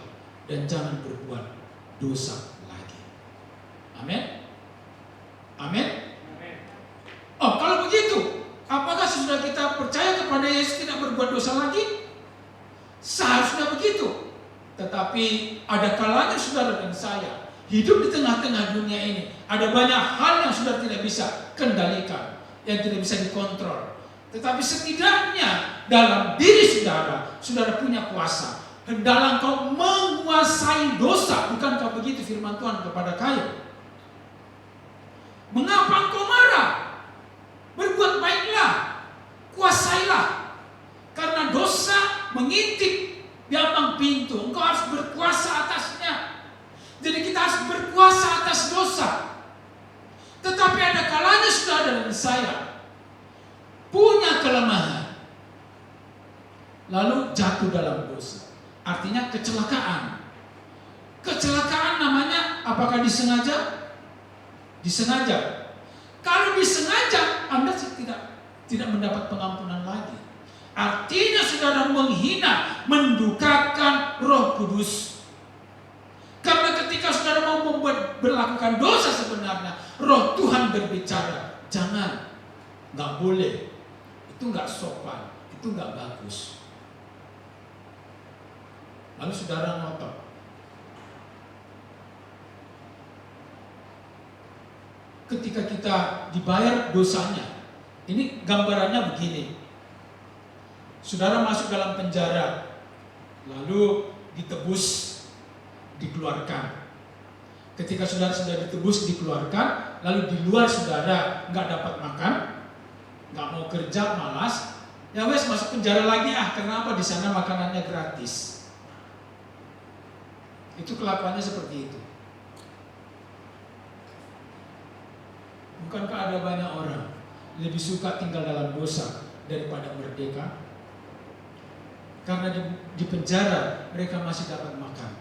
dan jangan berbuat dosa lagi. Amin. Amin. Oh, kalau begitu, apakah sesudah kita percaya kepada Yesus tidak berbuat dosa lagi? Seharusnya begitu. Tetapi ada kalanya saudara dan saya hidup di tengah-tengah dunia ini. Ada banyak hal yang saudara tidak bisa kendalikan, yang tidak bisa dikontrol. Tetapi setidaknya dalam diri saudara, saudara punya kuasa. Hendaklah engkau menguasai dosa. Bukankah begitu firman Tuhan kepada Kain? Mengapa engkau marah? Berbuat baiklah, kuasailah. Karena dosa mengintip di ambang pintu, engkau harus berkuasa atasnya. Jadi kita harus berkuasa atas dosa. Tetapi ada kalanya saudara dan saya punya kelemahan, lalu jatuh dalam dosa. Artinya kecelakaan. Kecelakaan namanya apakah disengaja? Disengaja. Kalau disengaja, Anda tidak mendapat pengampunan lagi. Artinya saudara menghina, mendukakan Roh Kudus. Karena ketika saudara mau berlakukan dosa sebenarnya, Roh Tuhan berbicara, jangan, nggak boleh, itu nggak sopan, itu nggak bagus. Lalu saudara ngotot. Ketika kita dibayar dosanya, ini gambarannya begini. Saudara masuk dalam penjara, lalu ditebus, dikeluarkan. Ketika saudara sudah ditebus, dikeluarkan, lalu di luar saudara nggak dapat makan, nggak mau kerja, malas, ya wes masuk penjara lagi kenapa di sana makanannya gratis? Itu kelakuannya seperti itu. Bukankah ada banyak orang lebih suka tinggal dalam dosa daripada merdeka? Karena di penjara mereka masih dapat makan.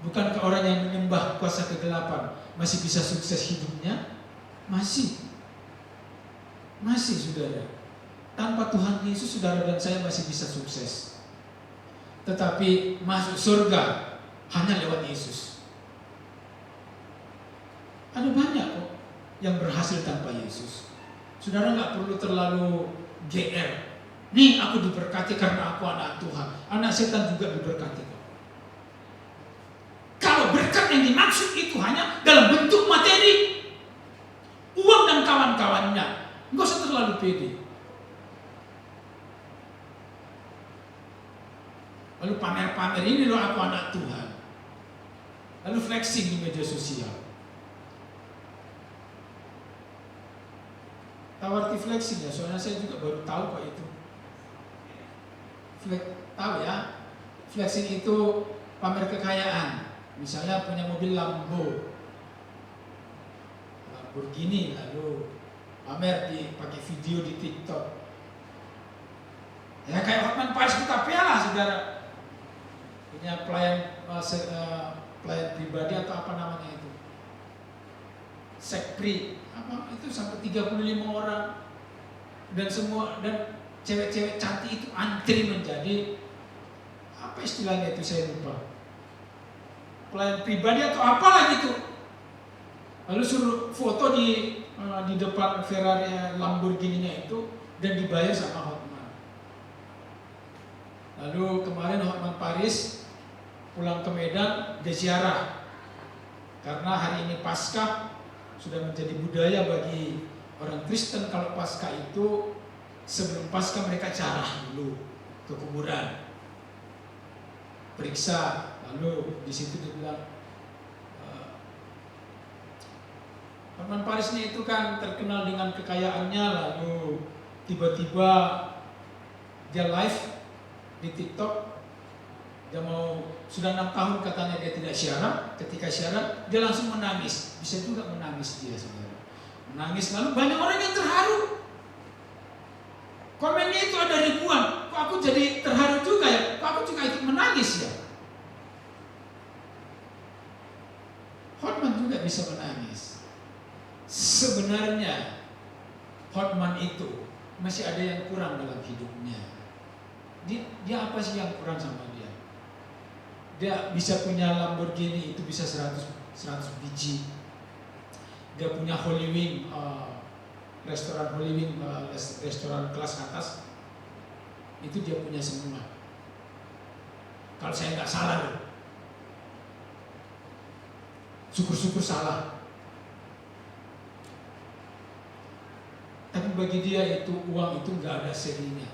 Bukankah orang yang menyembah kuasa kegelapan masih bisa sukses hidupnya? Masih saudara. Tanpa Tuhan Yesus saudara dan saya masih bisa sukses. Tetapi masuk surga hanya lewat Yesus. Ada banyak kok yang berhasil tanpa Yesus. Saudara nggak perlu terlalu GR Nih aku diberkati karena aku anak Tuhan. Anak setan juga diberkati. Kalau berkat yang dimaksud itu hanya dalam bentuk materi, uang dan kawan-kawannya, nggak usah terlalu pede. Lalu pamer-pamer, ini loh aku anak Tuhan. Lalu flexing di media sosial. Tahu arti flexing ya? Soalnya saya juga baru tahu kok itu. Tahu ya? Flexing itu pamer kekayaan. Misalnya punya mobil Lamborghini, lalu pamer pakai video di TikTok. Ya kayak Hotman Paris Hutapea lah, saudara. Punya pelayan pribadi atau apa namanya itu, sekpri apa itu sampai 35 orang, dan cewek-cewek cantik itu antri menjadi apa istilahnya itu, saya lupa, pelayan pribadi atau apalah gitu. Lalu suruh foto di depan Ferrari Lamborghini-nya itu dan dibayar sama Hotman. Lalu kemarin Hotman Paris pulang ke Medan, dia ziarah. Karena hari ini Paskah, sudah menjadi budaya bagi orang Kristen kalau Paskah itu, sebelum Paskah mereka ziarah dulu ke kuburan, periksa. Lalu di situ dia bilang, Hotman Parisnya itu kan terkenal dengan kekayaannya, lalu tiba-tiba dia live di TikTok. Dia sudah 6 tahun katanya dia tidak siaran. Ketika siaran dia langsung menangis. Bisa juga menangis dia, saudara. Menangis, lalu banyak orang yang terharu. Komennya itu ada ribuan. Kok aku jadi terharu juga ya? Kok aku juga ikut menangis ya? Hotman juga bisa menangis. Sebenarnya Hotman itu masih ada yang kurang dalam hidupnya. Dia apa sih yang kurang sama dia? Dia bisa punya Lamborghini itu bisa 100 biji. Dia punya Holy Wing, restoran Holy Wing, restoran kelas atas. Itu dia punya semua. Kalau saya nggak salah loh. Syukur-syukur salah. Tapi bagi dia itu uang itu nggak ada serinya.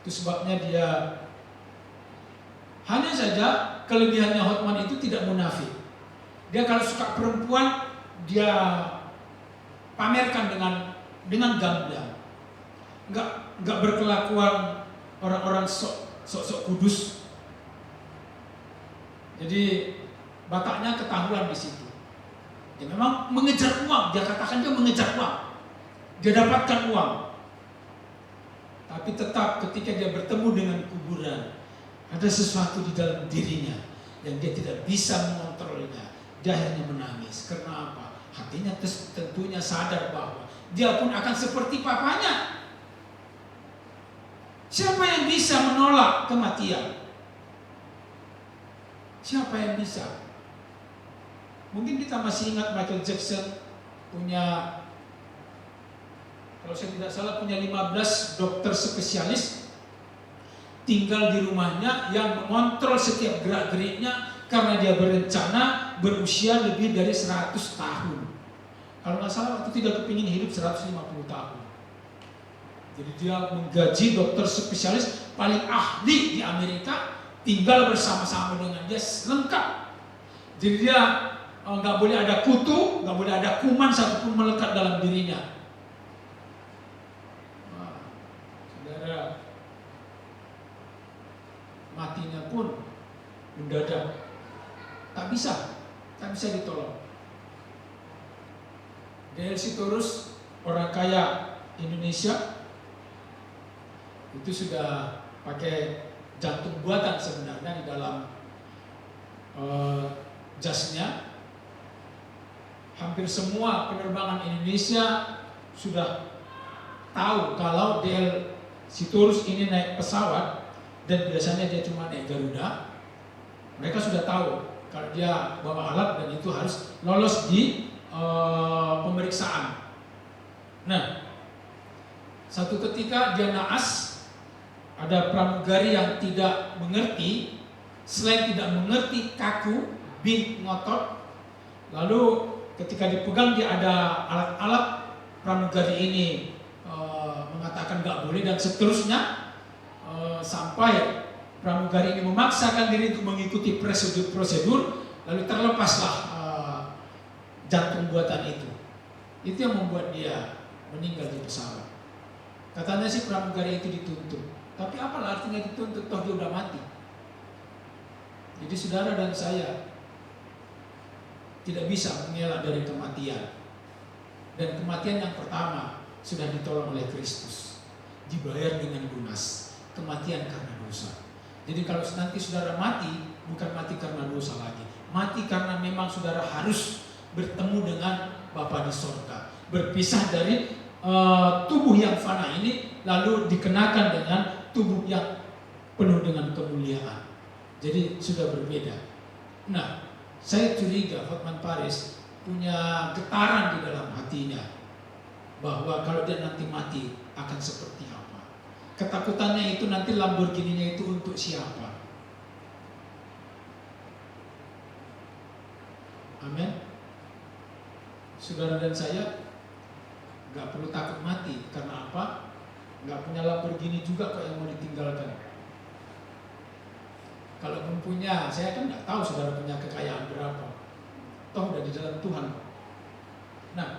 Itu sebabnya dia, hanya saja kelebihannya Hotman itu tidak munafik. Dia kalau suka perempuan, dia pamerkan dengan gamblang. Enggak berkelakuan orang-orang sok kudus. Jadi bataknya ketahuan di situ. Dia memang mengejar uang. Dia katakan dia mengejar uang. Dia dapatkan uang. Tapi tetap ketika dia bertemu dengan kuburan, ada sesuatu di dalam dirinya yang dia tidak bisa mengontrolnya. Dia akhirnya menangis. Karena apa? Hatinya tentunya sadar bahwa dia pun akan seperti papanya. Siapa yang bisa menolak kematian? Siapa yang bisa? Mungkin kita masih ingat Michael Jackson punya, kalau saya tidak salah, punya 15 dokter spesialis tinggal di rumahnya yang mengontrol setiap gerak-geriknya karena dia berencana berusia lebih dari 100 tahun. Kalau nggak salah waktu tidak kepingin hidup 150 tahun. Jadi dia menggaji dokter spesialis paling ahli di Amerika, tinggal bersama-sama dengan dia lengkap. Jadi dia nggak boleh ada kutu, nggak boleh ada kuman satupun melekat dalam dirinya. Nah, saudara, matinya pun mendadak, tak bisa ditolong. D.L. Sitorus, orang kaya Indonesia, itu sudah pakai jantung buatan sebenarnya di dalam jasnya. Hampir semua penerbangan Indonesia sudah tahu kalau D.L. Sitorus ini naik pesawat, dan biasanya dia cuma naik Garuda. Mereka sudah tahu kalau dia bawa alat dan itu harus lolos di pemeriksaan. Nah, Satu ketika dia naas, ada pramugari yang tidak mengerti, selain tidak mengerti, kaku, bin, ngotot. Lalu ketika dipegang dia ada alat-alat, pramugari ini mengatakan gak boleh dan seterusnya, sampai pramugari ini memaksakan diri untuk mengikuti prosedur, lalu terlepaslah jantung buatan itu. Itu yang membuat dia meninggal di pesawat. Katanya sih pramugari itu dituntut. Tapi apa artinya dituntut? Toh dia udah mati. Jadi saudara dan saya tidak bisa mengelak dari kematian. Dan kematian yang pertama sudah ditolong oleh Kristus, dibayar dengan lunas. Kematian karena dosa. Jadi kalau nanti saudara mati, bukan mati karena dosa lagi. Mati karena memang saudara harus bertemu dengan Bapa di sorga. Berpisah dari tubuh yang fana ini, lalu dikenakan dengan tubuh yang penuh dengan kemuliaan. Jadi sudah berbeda. Nah, saya curiga Hotman Paris punya getaran di dalam hatinya bahwa kalau dia nanti mati akan seperti apa. Ketakutannya itu nanti Lamborghini-nya itu untuk siapa. Amin. Saudara dan saya gak perlu takut mati. Karena apa? Gak punya Lamborghini juga kok yang mau ditinggalkan. Kalau pun punya, saya kan gak tahu saudara punya kekayaan berapa. Toh udah di dalam Tuhan. Nah,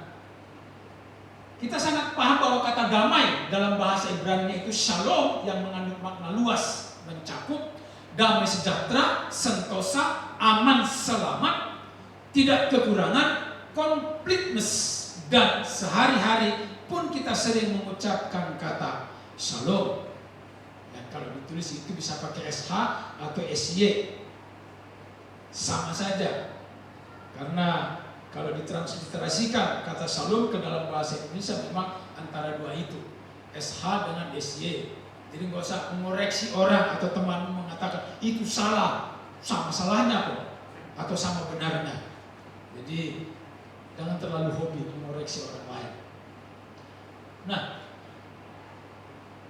kita sangat paham bahwa kata damai dalam bahasa Ibrani itu shalom, yang mengandung makna luas, mencakup damai sejahtera, sentosa, aman, selamat, tidak kekurangan, completeness. Dan sehari-hari pun kita sering mengucapkan kata shalom. Dan kalau ditulis itu bisa pakai SH atau SY, sama saja. Karena kalau ditransliterasikan kata shalom ke dalam bahasa Indonesia memang antara dua itu, SH dengan SY. Jadi nggak usah mengoreksi orang atau teman mengatakan itu salah, sama salahnya kok, atau sama benarnya. Jadi jangan terlalu hobi mengoreksi orang lain. Nah,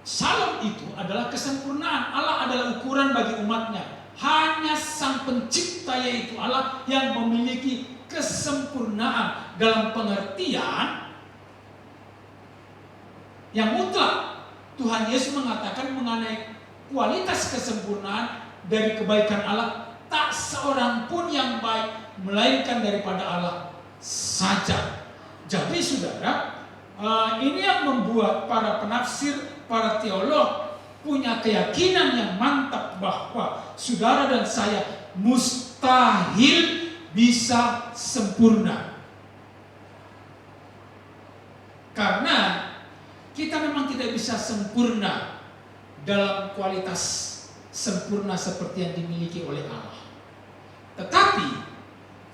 shalom itu adalah kesempurnaan. Allah adalah ukuran bagi umatnya. Hanya Sang Pencipta yaitu Allah yang memiliki kesempurnaan dalam pengertian yang mutlak. Tuhan Yesus mengatakan mengenai kualitas kesempurnaan dari kebaikan Allah, tak seorang pun yang baik melainkan daripada Allah saja. Jadi saudara, ini yang membuat para penafsir, para teolog punya keyakinan yang mantap bahwa saudara dan saya mustahil bisa sempurna. Karena kita memang tidak bisa sempurna dalam kualitas sempurna seperti yang dimiliki oleh Allah. Tetapi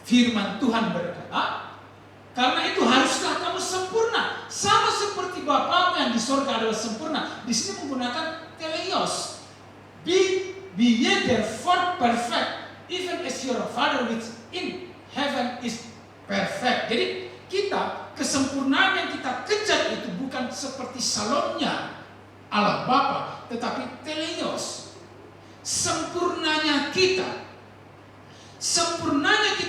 firman Tuhan berkata, karena itu haruslah kamu sempurna, sama seperti Bapamu yang di sorga adalah sempurna. Di sini menggunakan teleios. Be ye therefore perfect, even as your Father which in heaven is perfect. Jadi kita, kesempurnaan yang kita kejar itu bukan seperti salonnya Allah Bapa, tetapi teleios. Sempurnanya kita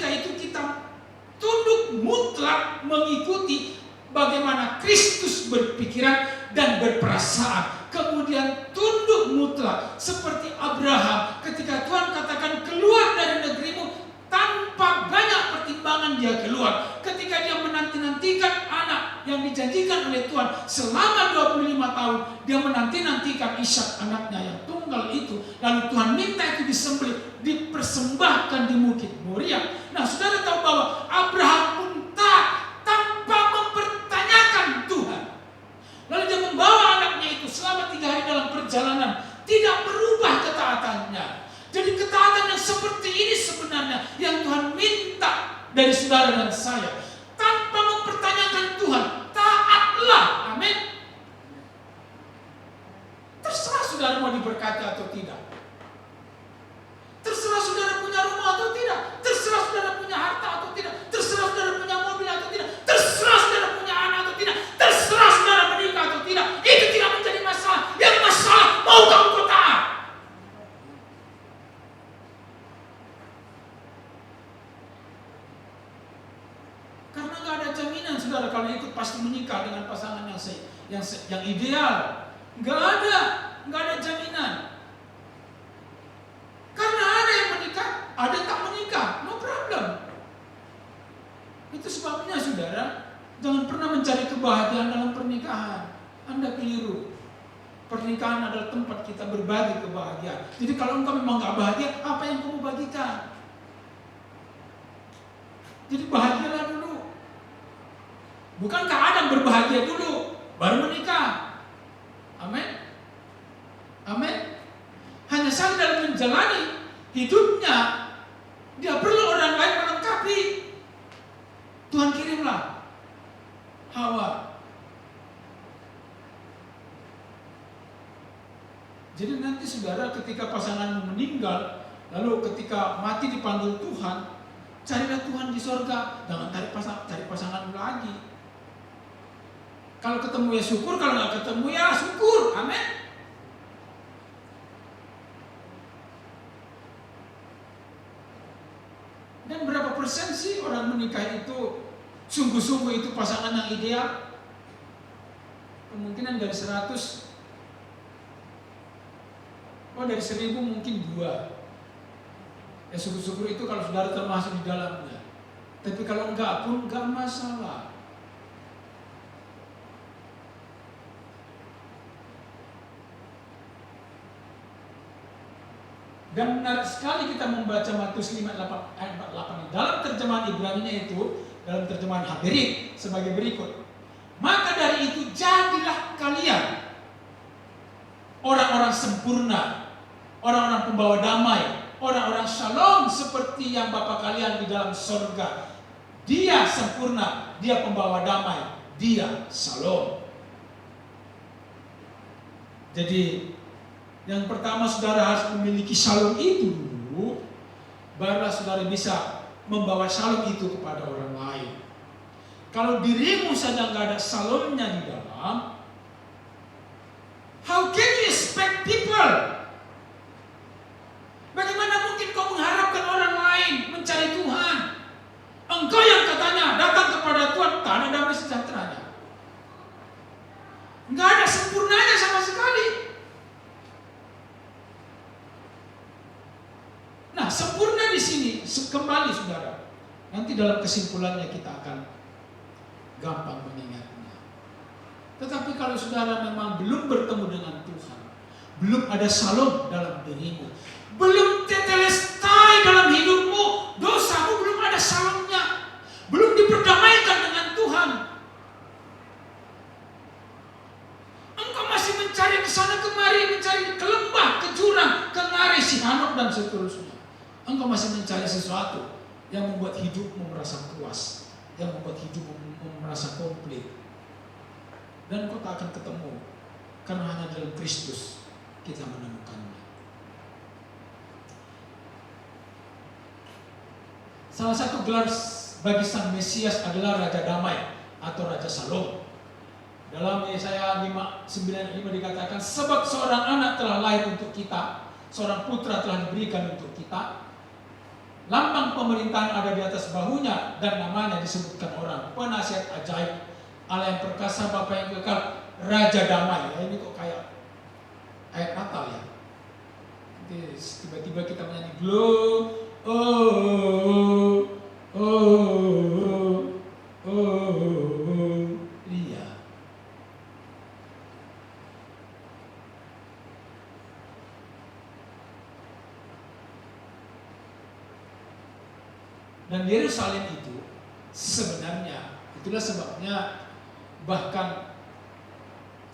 itu kita tunduk mutlak mengikuti bagaimana Kristus berpikiran dan berperasaan. Kemudian tunduk mutlak seperti Abraham ketika Tuhan katakan keluar dari negerimu, tanpa banyak pertimbangan dia keluar. Ketika dia menanti-nantikan anak yang dijanjikan oleh Tuhan selama 25 tahun, dia menanti-nantikan Ishak, anaknya yang tunggal itu. Lalu Tuhan minta itu disembelih, dipersembahkan di Bukit Moria. Nah, saudara tahu bahwa Abraham pun tanpa mempertanyakan Tuhan. Lalu dia membawa anaknya itu selama 3 hari dalam perjalanan, tidak berubah ketaatannya. Jadi ketaatan yang seperti ini sebenarnya yang Tuhan minta dari saudara dan saya. Tanpa mempertanyakan Tuhan, taatlah. Amin. Terserah saudara mau diberkati atau tidak. Terserah saudara punya rumah atau tidak. Terserah saudara punya harta atau tidak. Terserah saudara punya mobil atau tidak. Terserah saudara punya anak atau tidak. Terserah saudara menikah atau tidak. Itu nggak ada jaminan, saudara, kalau ikut pasti menikah dengan pasangan yang ideal. Nggak ada jaminan. Karena ada yang menikah, ada yang tak menikah, no problem. Itu sebabnya, saudara, jangan pernah mencari kebahagiaan dalam pernikahan. Anda keliru. Pernikahan adalah tempat kita berbagi kebahagiaan. Jadi kalau engkau memang gak bahagia, apa yang kamu bagikan? Jadi bahagialah dulu. Bukankah Adam berbahagia dulu, baru menikah? Amin. Amin. Hanya saja dalam menjalani hidupnya, dia perlu orang lain melengkapi. Tuhan kirimlah Hawa. Jadi nanti, saudara, ketika pasanganmu meninggal, lalu ketika mati dipanggil Tuhan, carilah Tuhan di sorga, jangan cari pasanganmu lagi. Kalau ketemu ya syukur, kalau nggak ketemu ya syukur. Amin. Dan berapa persen sih orang menikah itu sungguh-sungguh itu pasangan yang ideal? Kemungkinan dari 100, dari 1000 mungkin 2. Ya syukur-syukur itu kalau saudara termasuk di dalamnya. Tapi kalau enggak pun enggak masalah. Dan menarik sekali kita membaca Matius 5 ayat 48 dalam terjemahan Ibrani-nya itu, dalam terjemahan Haberit sebagai berikut. Maka dari itu jadilah kalian orang-orang sempurna, orang-orang pembawa damai, orang-orang shalom seperti yang Bapa kalian di dalam surga. Dia sempurna, dia pembawa damai, dia shalom. Jadi yang pertama, saudara harus memiliki shalom itu dulu, barulah saudara bisa membawa shalom itu kepada orang lain. Kalau dirimu saja nggak ada shalomnya di dalam, how can you expect people? Bagaimana mungkin kau mengharapkan orang lain mencari Tuhan? Engkau yang katanya datang kepada Tuhan, tak ada damai sejahteranya. Nggak ada sempurnanya sama sekali. Nah, sempurna di sini kembali, saudara. Nanti dalam kesimpulannya kita akan gampang mengingatnya. Tetapi kalau saudara memang belum bertemu dengan Tuhan, belum ada shalom dalam dirimu, belum tetelestai dalam hidupmu, dosamu belum ada shalomnya, belum diperdamaikan dengan Tuhan, engkau masih mencari ke sana kemari, mencari ke lembah, ke jurang, ke ngarai, Sihanok dan seterusnya. Engkau masih mencari sesuatu yang membuat hidupmu merasa puas, yang membuat hidupmu merasa komplit. Dan kau tak akan ketemu, karena hanya dalam Kristus kita menemukannya. Salah satu gelar bagi Sang Mesias adalah Raja Damai atau Raja Shalom. Dalam Yesaya 5:9-5 dikatakan, sebab seorang anak telah lahir untuk kita, seorang putra telah diberikan untuk kita. Lambang pemerintahan ada di atas bahunya, dan namanya disebutkan orang penasihat ajaib, Allah yang perkasa, Bapa yang kekal, Raja Damai. Ya, ini kok kayak ayat Natal ya. Nanti tiba-tiba kita menyanyi glow, iya. Dan Yerusalem itu sebenarnya, itulah sebabnya bahkan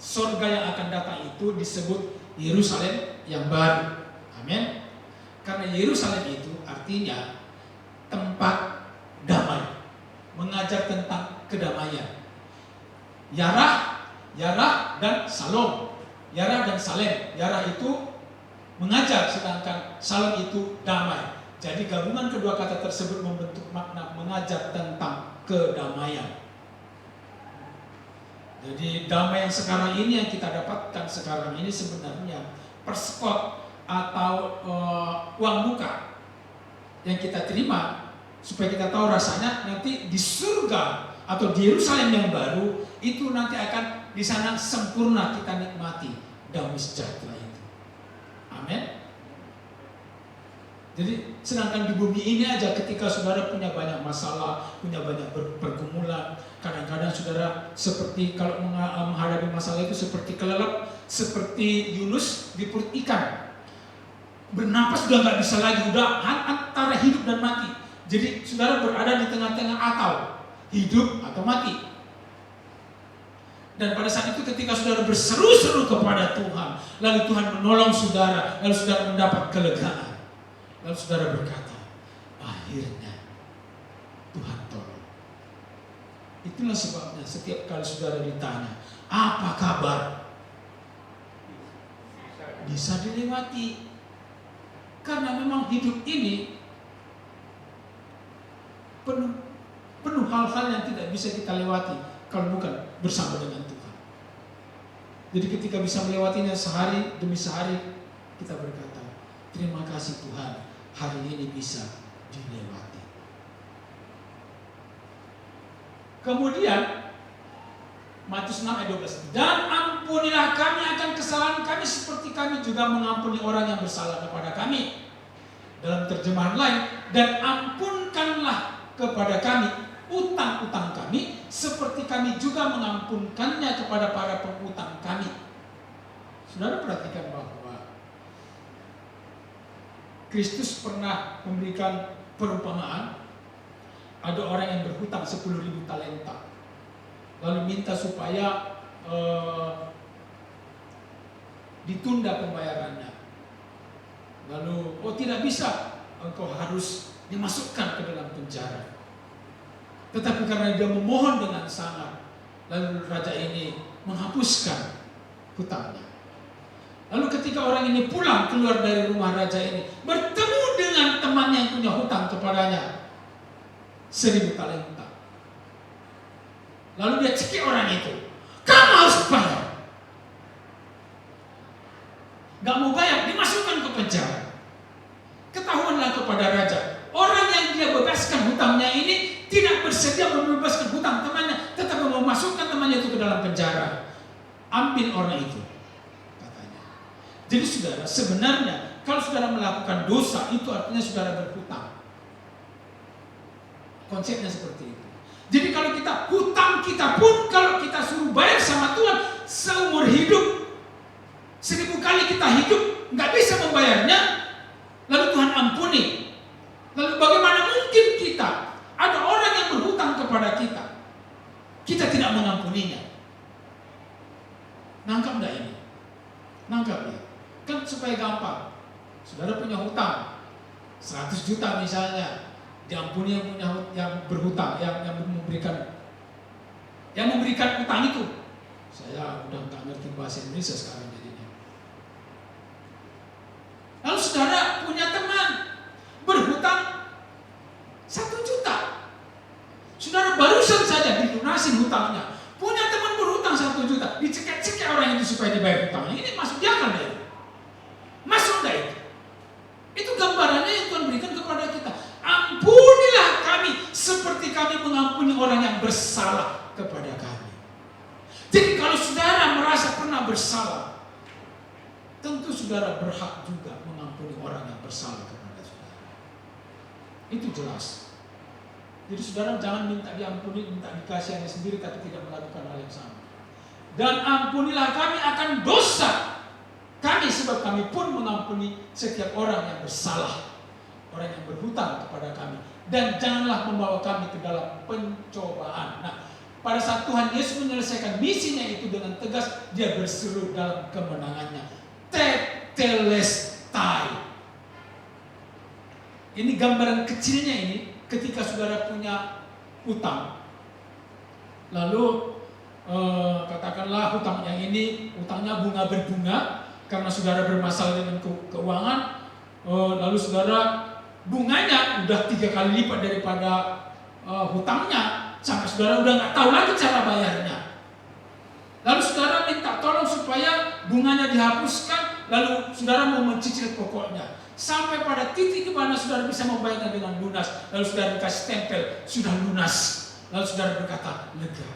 surga yang akan datang itu disebut Yerusalem yang baru. Amin. Karena Yerusalem itu artinya tempat damai, mengajar tentang kedamaian. Yarah dan Salom. Yarah dan Salem. Yarah itu mengajar, sedangkan Salom itu damai. Jadi gabungan kedua kata tersebut membentuk makna mengajar tentang kedamaian. Jadi damai yang sekarang ini yang kita dapatkan sekarang ini sebenarnya perskot atau uang muka yang kita terima supaya kita tahu rasanya nanti di surga atau di Yerusalem yang baru, itu nanti akan di sana sempurna kita nikmati damai sejahtera itu. Amin. Jadi sedangkan di bumi ini aja ketika saudara punya banyak masalah, punya banyak pergumulan, kadang-kadang saudara seperti kalau menghadapi masalah itu seperti kelelep, seperti Yunus di perut ikan. Bernapas sudah nggak bisa lagi, udah antara hidup dan mati. Jadi saudara berada di tengah-tengah atau hidup atau mati. Dan pada saat itu ketika saudara berseru-seru kepada Tuhan, lalu Tuhan menolong saudara, lalu saudara mendapat kelegaan. Lalu saudara berkata, akhirnya Tuhan tolong. Itulah sebabnya setiap kali saudara ditanya, apa kabar? Bisa dilewati. Karena memang hidup ini penuh hal-hal yang tidak bisa kita lewati kalau bukan bersama dengan Tuhan. Jadi ketika bisa melewatinya sehari demi sehari, kita berkata, terima kasih Tuhan, hari ini bisa dilewati. Kemudian Matius 6 ayat 12, dan ampunilah kami akan kesalahan kami seperti kami juga mengampuni orang yang bersalah kepada kami. Dalam terjemahan lain, dan ampunkanlah kepada kami utang-utang kami seperti kami juga mengampunkannya kepada para pengutang kami. Saudara perhatikan bahwa Kristus pernah memberikan perumpamaan. Ada orang yang berhutang 10.000 talenta, lalu minta supaya ditunda pembayarannya. Lalu, tidak bisa, engkau harus dimasukkan ke dalam penjara. Tetapi karena dia memohon dengan sangat, lalu raja ini menghapuskan hutangnya. Lalu ketika orang ini pulang keluar dari rumah raja ini, bertemu dengan temannya yang punya hutang kepadanya 1.000 talenta. Lalu dia cekik orang itu, kamu harus bayar. Gak mau bayar, dimasukkan ke penjara. Ketahuanlah kepada raja, orang yang dia bebaskan hutangnya ini tidak bersedia membebaskan hutang temannya, tetapi memasukkan temannya itu ke dalam penjara. Ambil orang itu, katanya. Jadi saudara, sebenarnya kalau saudara melakukan dosa, itu artinya saudara berhutang. Konsepnya seperti itu. Jadi kalau kita hutang kita pun, kalau kita suruh bayar sama Tuhan seumur hidup, 1000 kali kita hidup nggak bisa membayarnya, lalu Tuhan ampuni. Lalu bagaimana mungkin kita, ada orang yang berhutang kepada kita tidak mengampuninya? Nangkap nggak ini? Nangkap ya? Kan supaya gampang. Saudara punya hutang 100 juta misalnya, diampuni yang berhutang, yang memberikan utang itu. Saya udah nggak ngerti bahasa Indonesia sekarang jadinya. Lalu saudara punya teman berhutang 1 juta. Saudara barusan saja dilunasin hutangnya. Punya teman berhutang 1 juta, dicekik-cekik orang itu supaya dibayar hutangnya. Ini masuk di akal nggak itu? Masuk nggak itu? Itu gambarannya yang Tuhan berikan kepada kita. Ampunilah kami seperti kami mengampuni orang yang bersalah kepada kami. Jadi kalau saudara merasa pernah bersalah, tentu saudara berhak juga mengampuni orang yang bersalah kepada saudara. Itu jelas. Jadi saudara jangan minta diampuni, minta dikasihani sendiri tapi tidak melakukan hal yang sama. Dan ampunilah kami akan dosa kami, sebab kami pun mengampuni setiap orang yang bersalah, orang yang berhutang kepada kami. Dan janganlah membawa kami ke dalam pencobaan. Nah, pada saat Tuhan Yesus menyelesaikan misinya itu dengan tegas, dia berseru dalam kemenangannya, tetelestai. Ini gambaran kecilnya ini ketika saudara punya hutang. Lalu katakanlah hutang yang ini, hutangnya bunga berbunga karena saudara bermasalah dengan keuangan. Lalu saudara bunganya udah 3 kali lipat daripada hutangnya, sampai saudara udah nggak tahu lagi cara bayarnya. Lalu saudara minta tolong supaya bunganya dihapuskan, lalu saudara mau mencicil pokoknya sampai pada titik di mana saudara bisa membayarnya dengan lunas, lalu saudara dikasih stempel sudah lunas. Lalu saudara berkata, lega.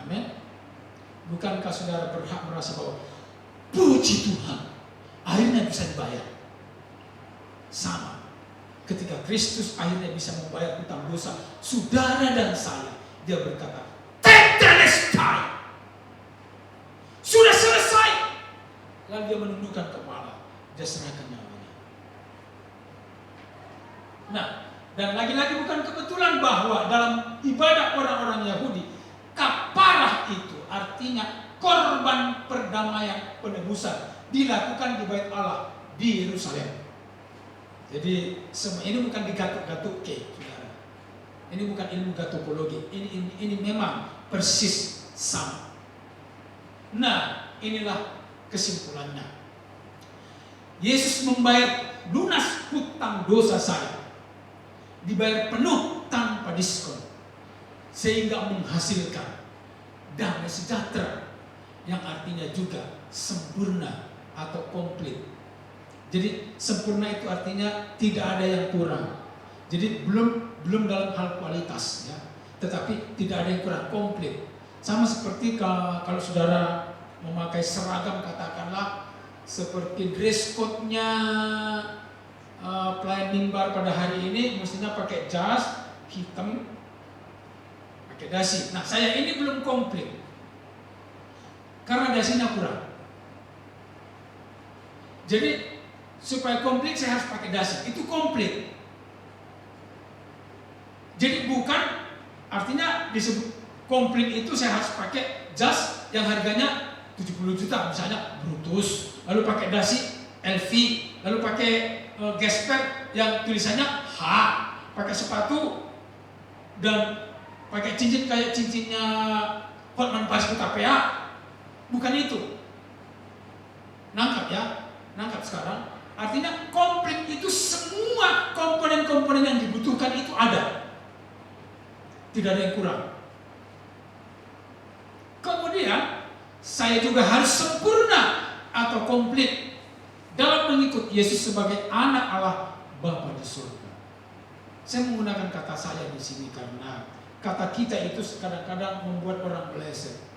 Amin. Bukankah saudara berhak merasa bahwa puji Tuhan, akhirnya bisa dibayar? Sama. Ketika Kristus akhirnya bisa membayar hutang dosa saudara dan saya, dia berkata, tetelestai, sudah selesai. Lalu dia menundukkan kepala, dia serahkan nyawanya. Nah, dan lagi-lagi bukan kebetulan bahwa dalam ibadah orang-orang Yahudi, kafarah itu artinya korban perdamaian penebusan dilakukan di Bait Allah di Yerusalem. Jadi semua ini bukan digatuk-gatuk saudara. Ini bukan ilmu gatokologi. Ini memang persis sama. Nah, inilah kesimpulannya. Yesus membayar lunas hutang dosa saya, dibayar penuh tanpa diskon, sehingga menghasilkan damai sejahtera yang artinya juga sempurna atau komplit. Jadi sempurna itu artinya tidak ada yang kurang. Jadi belum dalam hal kualitas ya, tetapi tidak ada yang kurang, komplit. Sama seperti kalau saudara memakai seragam, katakanlah seperti dress code-nya pelayan mimbar pada hari ini, mestinya pakai jas hitam, pakai dasi. Nah, saya ini belum komplit karena dasinya kurang. Jadi supaya komplit saya harus pakai dasi, itu komplit. Jadi bukan artinya disebut komplit itu saya harus pakai jas yang harganya 70 juta misalnya Brutus, lalu pakai dasi LV, lalu pakai gesper yang tulisannya H, pakai sepatu dan pakai cincin kayak cincinnya Hotman Paris Hutapea. Bukan itu. Nangkap ya? Nangkap sekarang? Artinya komplit itu semua komponen-komponen yang dibutuhkan itu ada. Tidak ada yang kurang. Kemudian saya juga harus sempurna atau komplit dalam mengikut Yesus sebagai anak Allah Bapa di surga. Saya menggunakan kata saya di sini karena kata kita itu kadang-kadang membuat orang meleset.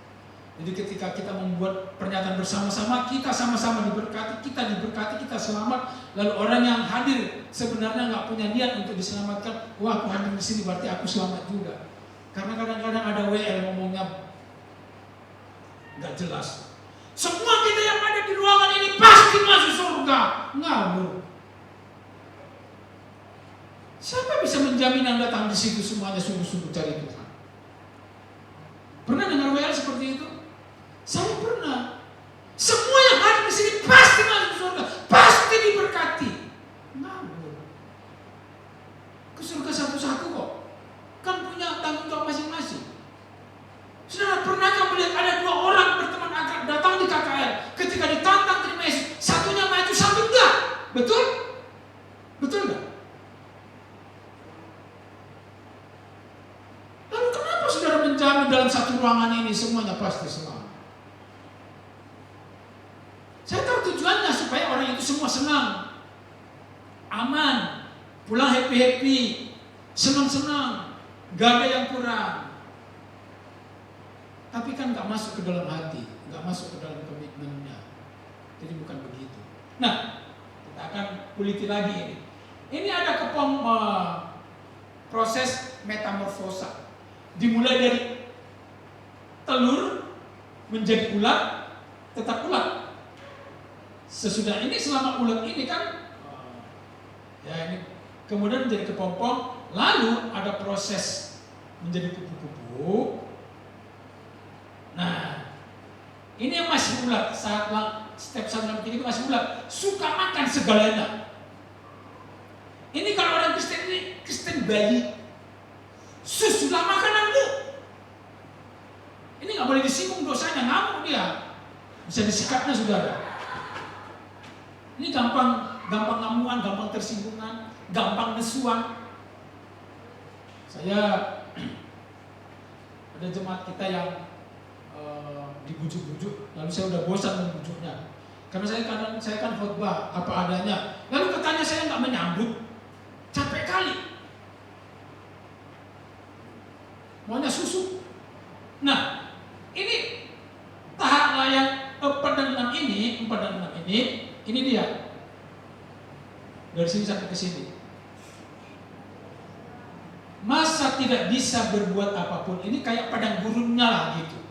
Jadi ketika kita membuat pernyataan bersama-sama, kita sama-sama diberkati, kita selamat. Lalu orang yang hadir sebenarnya nggak punya niat untuk diselamatkan. Wah, aku hadir di sini berarti aku selamat juga. Karena kadang-kadang ada WL ngomongnya nggak jelas. Semua kita yang ada di ruangan ini pasti masuk surga. Ngawur. Siapa bisa menjamin Anda datang di situ semuanya sungguh-sungguh cari Tuhan? Pernah dengar WL seperti itu? Saya pernah. Semua yang hadir di sini pasti masuk surga, pasti diberkati. Ngawur. Ke surga satu-satu kok. Kan punya tanggung jawab masing-masing. Saudara, pernahkah melihat ada dua orang berteman akrab datang di KKR, ketika ditantang terima Yesus, satunya maju, satu enggak? Betul? Betul enggak? Lalu kenapa saudara menjamin dalam satu ruangan ini semuanya pasti selamat? Saya tahu tujuannya supaya orang itu semua senang, aman, pulang happy-happy, senang-senang, gak ada yang kurang. Tapi kan gak masuk ke dalam hati, gak masuk ke dalam komitmennya. Jadi bukan begitu. Nah, kita akan kuliti lagi ini. Ini ada proses metamorfosa. Dimulai dari telur menjadi ulat, tetap ulat. Sesudah ini, selama ulat ini kan ya ini kemudian menjadi kepompong, lalu ada proses menjadi kupu-kupu. Nah, ini yang masih ulat, saat step 1 itu masih ulat, suka makan segalanya. Ini kalau orang Kristen ini Kristen bayi, sudah makanan bu. Ini nggak boleh disinggung dosanya, ngamuk dia, bisa disikapnya saudara. Ini gampang ngamuan, gampang tersinggungan, gampang nesuan. Saya ada jemaat kita yang dibujuk-bujuk, lalu saya udah bosan membujuknya. Karena saya kan khotbah apa adanya. Lalu katanya saya nggak menyambut, capek kali. maunya susu. Nah, ini tahap layak 4 dan 6 ini dia. Dari sini sampai ke sini. Masa tidak bisa berbuat apapun? Ini kayak padang gurunnya lah gitu.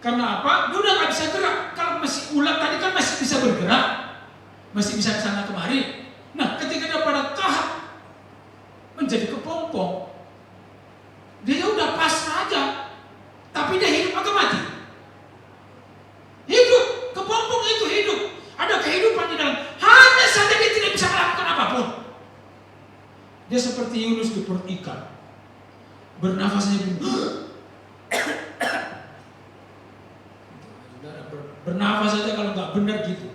Karena apa? Dia udah nggak bisa gerak. Kalau masih ulat tadi kan masih bisa bergerak, masih bisa kesana kemari. Nah, ketika dia pada tahap menjadi kepompong, dia udah pasrah aja. Tapi dia hidup atau mati? Hidup. Kepompong itu hidup. Ada kehidupan di dalam. Hanya saja dia tidak bisa melakukan apapun. Dia seperti Yunus di perut ikan. Bernafasnya bernafas saja kalau nggak benar gitu.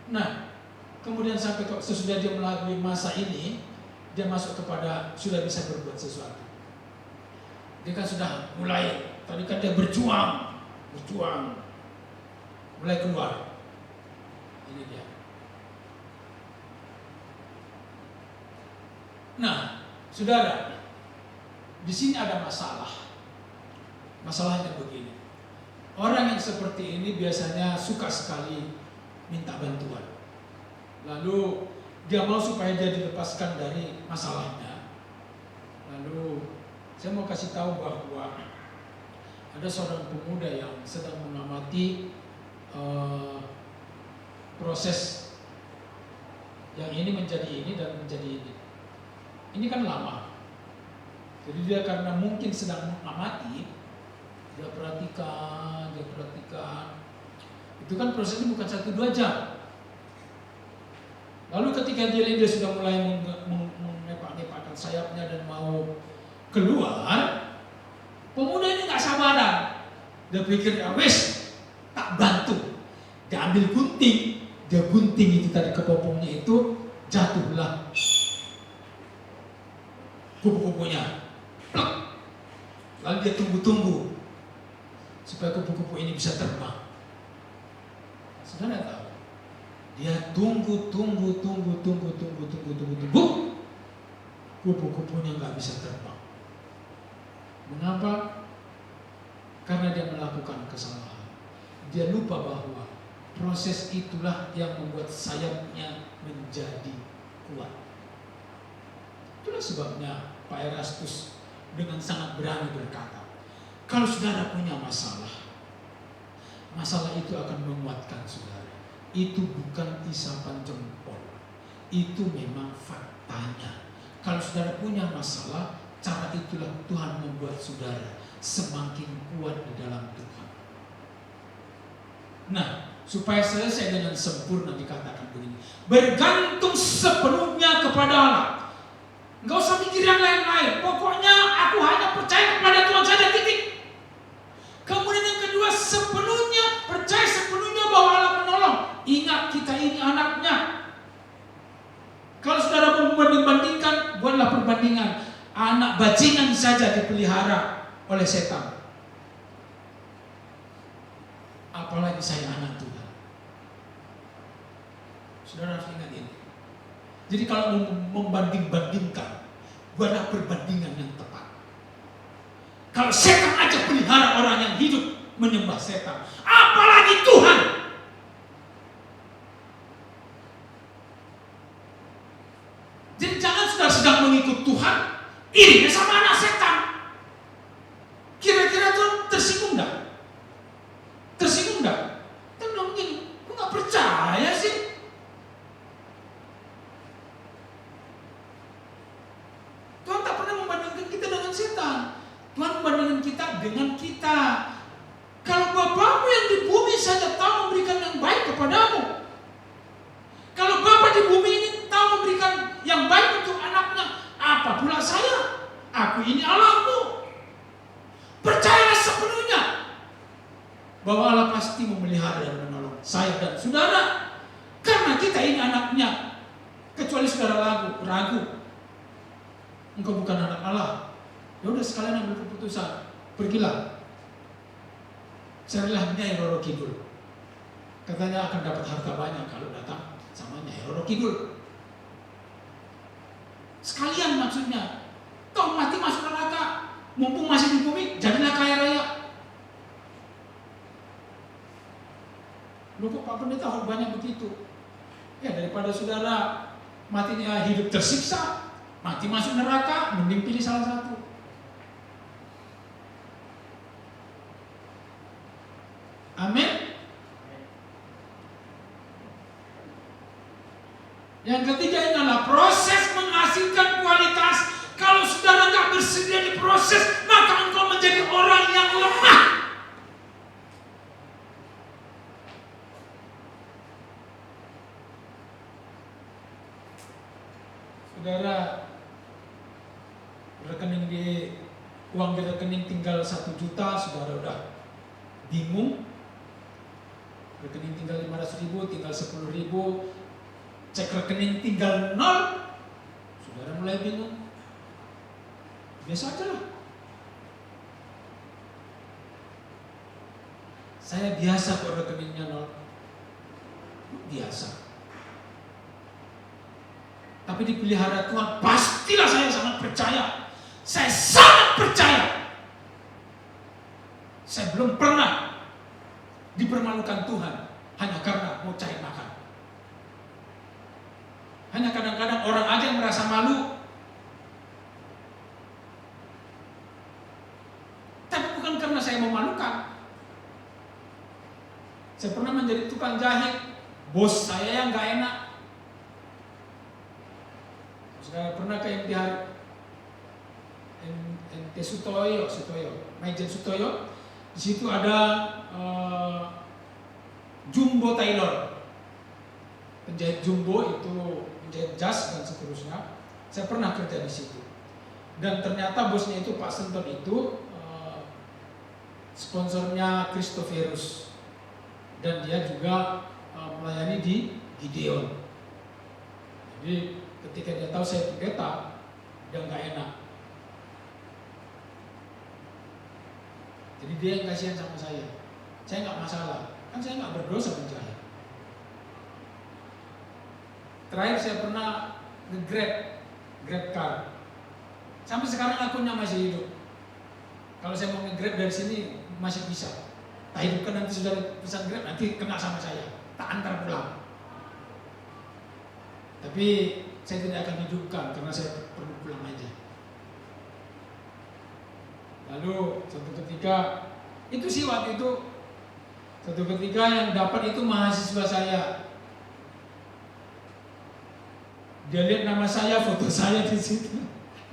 Nah, kemudian sampai sesudah dia melalui masa ini, dia masuk kepada sudah bisa berbuat sesuatu. Dia kan sudah mulai, tadi kan dia berjuang, mulai keluar. Ini dia. Nah, saudara, di sini ada masalah. Masalahnya begini. Orang yang seperti ini biasanya suka sekali minta bantuan. Lalu dia mau supaya dia dilepaskan dari masalahnya. Lalu saya mau kasih tahu bahwa ada seorang pemuda yang sedang mengamati proses yang ini menjadi ini dan menjadi ini. Ini kan lama. Jadi dia karena mungkin sedang mengamati, dia perhatikan. Itu kan prosesnya bukan 1-2 jam. Lalu ketika dia sudah mulai mengepak-ngepakkan sayapnya dan mau keluar, pemuda ini nggak sabaran. Dia pikir, wes, tak bantu. Dia ambil gunting, dia gunting itu tadi kepompongnya itu, jatuhlah kupu-kupunya. Lalu dia tunggu supaya kupu-kupu ini bisa terbang. Saudara tahu, dia tunggu, kupu-kupunya nggak bisa terbang. Mengapa? Karena dia melakukan kesalahan. Dia lupa bahwa proses itulah yang membuat sayapnya menjadi kuat. Itulah sebabnya Pak Erastus dengan sangat berani berkata, kalau saudara punya masalah itu akan menguatkan saudara. Itu bukan isapan jempol. Itu memang faktanya. Kalau saudara punya masalah, cara itulah Tuhan membuat saudara semakin kuat di dalam Tuhan. Nah, supaya selesai dengan sempurna dikatakan begini, bergantung sepenuhnya kepada Allah. Enggak usah mikir yang lain-lain. Pokoknya aku hanya percaya kepada Tuhan saja, titik. Kemudian yang kedua, percaya sepenuhnya bahwa Allah menolong. Ingat, kita ini anaknya. Kalau saudara mau membanding-bandingkan, buatlah perbandingan. Anak bajingan saja dipelihara oleh setan, apalagi saya anak Tuhan. Saudara harus ingat ini. Jadi kalau membanding-bandingkan, buatlah perbandingan yang tepat. Kalau setan aja pelihara orang yang hidup menyembah setan, apalagi Tuhan. Jadi jangan sudah sedang mengikut Tuhan, irinya sama anak setan. Kira-kira Tuhan tersinggung enggak? Tersinggung enggak? Tuhan bilang begini, kok gak percaya sih? Tuhan tak pernah membandingkan kita dengan setan. Tuhan membandingkan kita dengan kita. Kalau Bapamu yang di bumi saja tahu memberikan yang baik kepadamu, kalau Bapa di bumi ini tahu memberikan yang baik untuk anaknya, apa pula saya? Aku ini Allahmu. Percayalah sepenuhnya bahwa Allah pasti memelihara dan menolong saya dan saudara, karena kita ini anaknya. Kecuali saudara ragu, engkau bukan anak Allah, ya udah sekalian ambil keputusan, pergilah, carilah Nyai Roro Kidul. Katanya akan dapat harta banyak kalau datang sama Nyai Roro Kidul. Sekalian maksudnya. Kau mati masuk neraka, mumpung masih di bumi, jadilah kaya raya. Loh kok Pak Pendeta banyak begitu? Ya daripada saudara matinya hidup tersiksa, mati masuk neraka, mending pilih salah satu. Amin. Yang ketiga adalah proses menghasilkan kualitas. Kalau saudara nggak bersedia di proses, maka engkau menjadi orang yang lemah. Saudara, uang di rekening tinggal 1 juta, saudara udah bingung. Rekening tinggal 500.000, tinggal 10.000, cek rekening tinggal 0, saudara mulai bingung. Biasa aja lah. Saya biasa kok rekeningnya 0. Biasa. Tapi dipelihara Tuhan, pastilah saya sangat percaya. Saya sangat percaya. Saya belum pernah dipermalukan Tuhan hanya karena mau cari makan. Hanya kadang-kadang orang aja yang merasa malu. Tapi bukan karena saya memalukan. Saya pernah menjadi tukang jahit, bos saya yang gak enak. Saya pernah ke MT Sutoyo, Majen Sutoyo. Di situ ada Jumbo Taylor, penjahit jumbo itu penjahit jas dan seterusnya. Saya pernah kerja di situ. Dan ternyata bosnya itu Pak Senton itu sponsornya Christophorus, dan dia juga melayani di Gideon. Jadi ketika dia tahu saya pendeta, dia nggak enak. Jadi dia yang kasihan sama saya. Saya nggak masalah, kan saya nggak berdosa menjahit. Terakhir saya pernah nge-grab car. Sampai sekarang akunnya masih hidup. Kalau saya mau nge-grab dari sini masih bisa. Tak hidupkan nanti sudah pesan grab, nanti kena sama saya. Tak antar pulang. Tapi saya tidak akan hidupkan karena saya perlu pulang aja. Lalu suatu ketika, itu sih waktu itu, suatu ketika yang dapat itu mahasiswa saya. Dia lihat nama saya, foto saya di situ,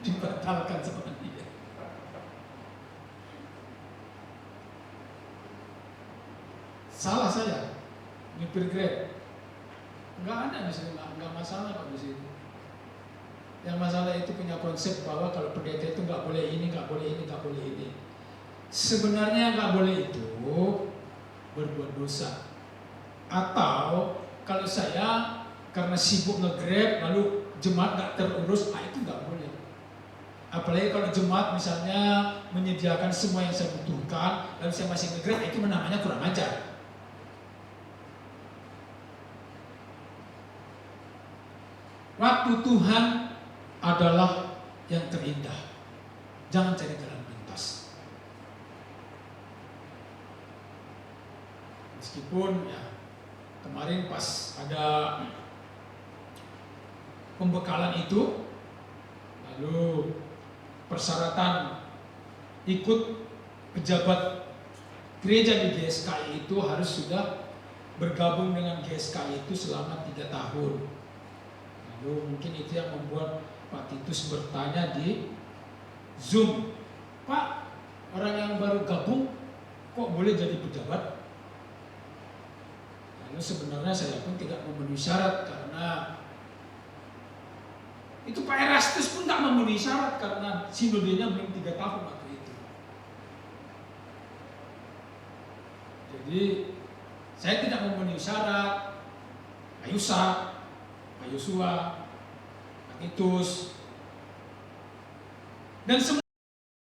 dibatalkan sama dia. Salah saya, nyupir Grab. Enggak ada di sini, enggak masalah kok di sini. Yang masalah itu punya konsep bahwa kalau pendeta itu nggak boleh ini, nggak boleh ini, nggak boleh ini. Sebenarnya nggak boleh itu berbuat dosa. Atau kalau saya karena sibuk nge-grab lalu jemaat nggak terurus, itu nggak boleh. Apalagi kalau jemaat misalnya menyediakan semua yang saya butuhkan, lalu saya masih nge-grab, itu namanya kurang ajar. Waktu Tuhan adalah yang terindah. Jangan cari jalan pintas. Meskipun ya kemarin pas ada pembekalan itu, lalu persyaratan ikut pejabat gereja di GSKI itu harus sudah bergabung dengan GSKI itu selama 3 tahun. Lalu mungkin itu yang membuat Pak Titus bertanya di Zoom, Pak, orang yang baru gabung kok boleh jadi pejabat? Lalu sebenarnya saya pun tidak memenuhi syarat karena itu Pak Erastus pun tak memenuhi syarat karena sinodenya belum 3 tahun waktu itu. Jadi saya tidak memenuhi syarat. Pak Yusak, Pak Yosua, Pak Titus, dan semua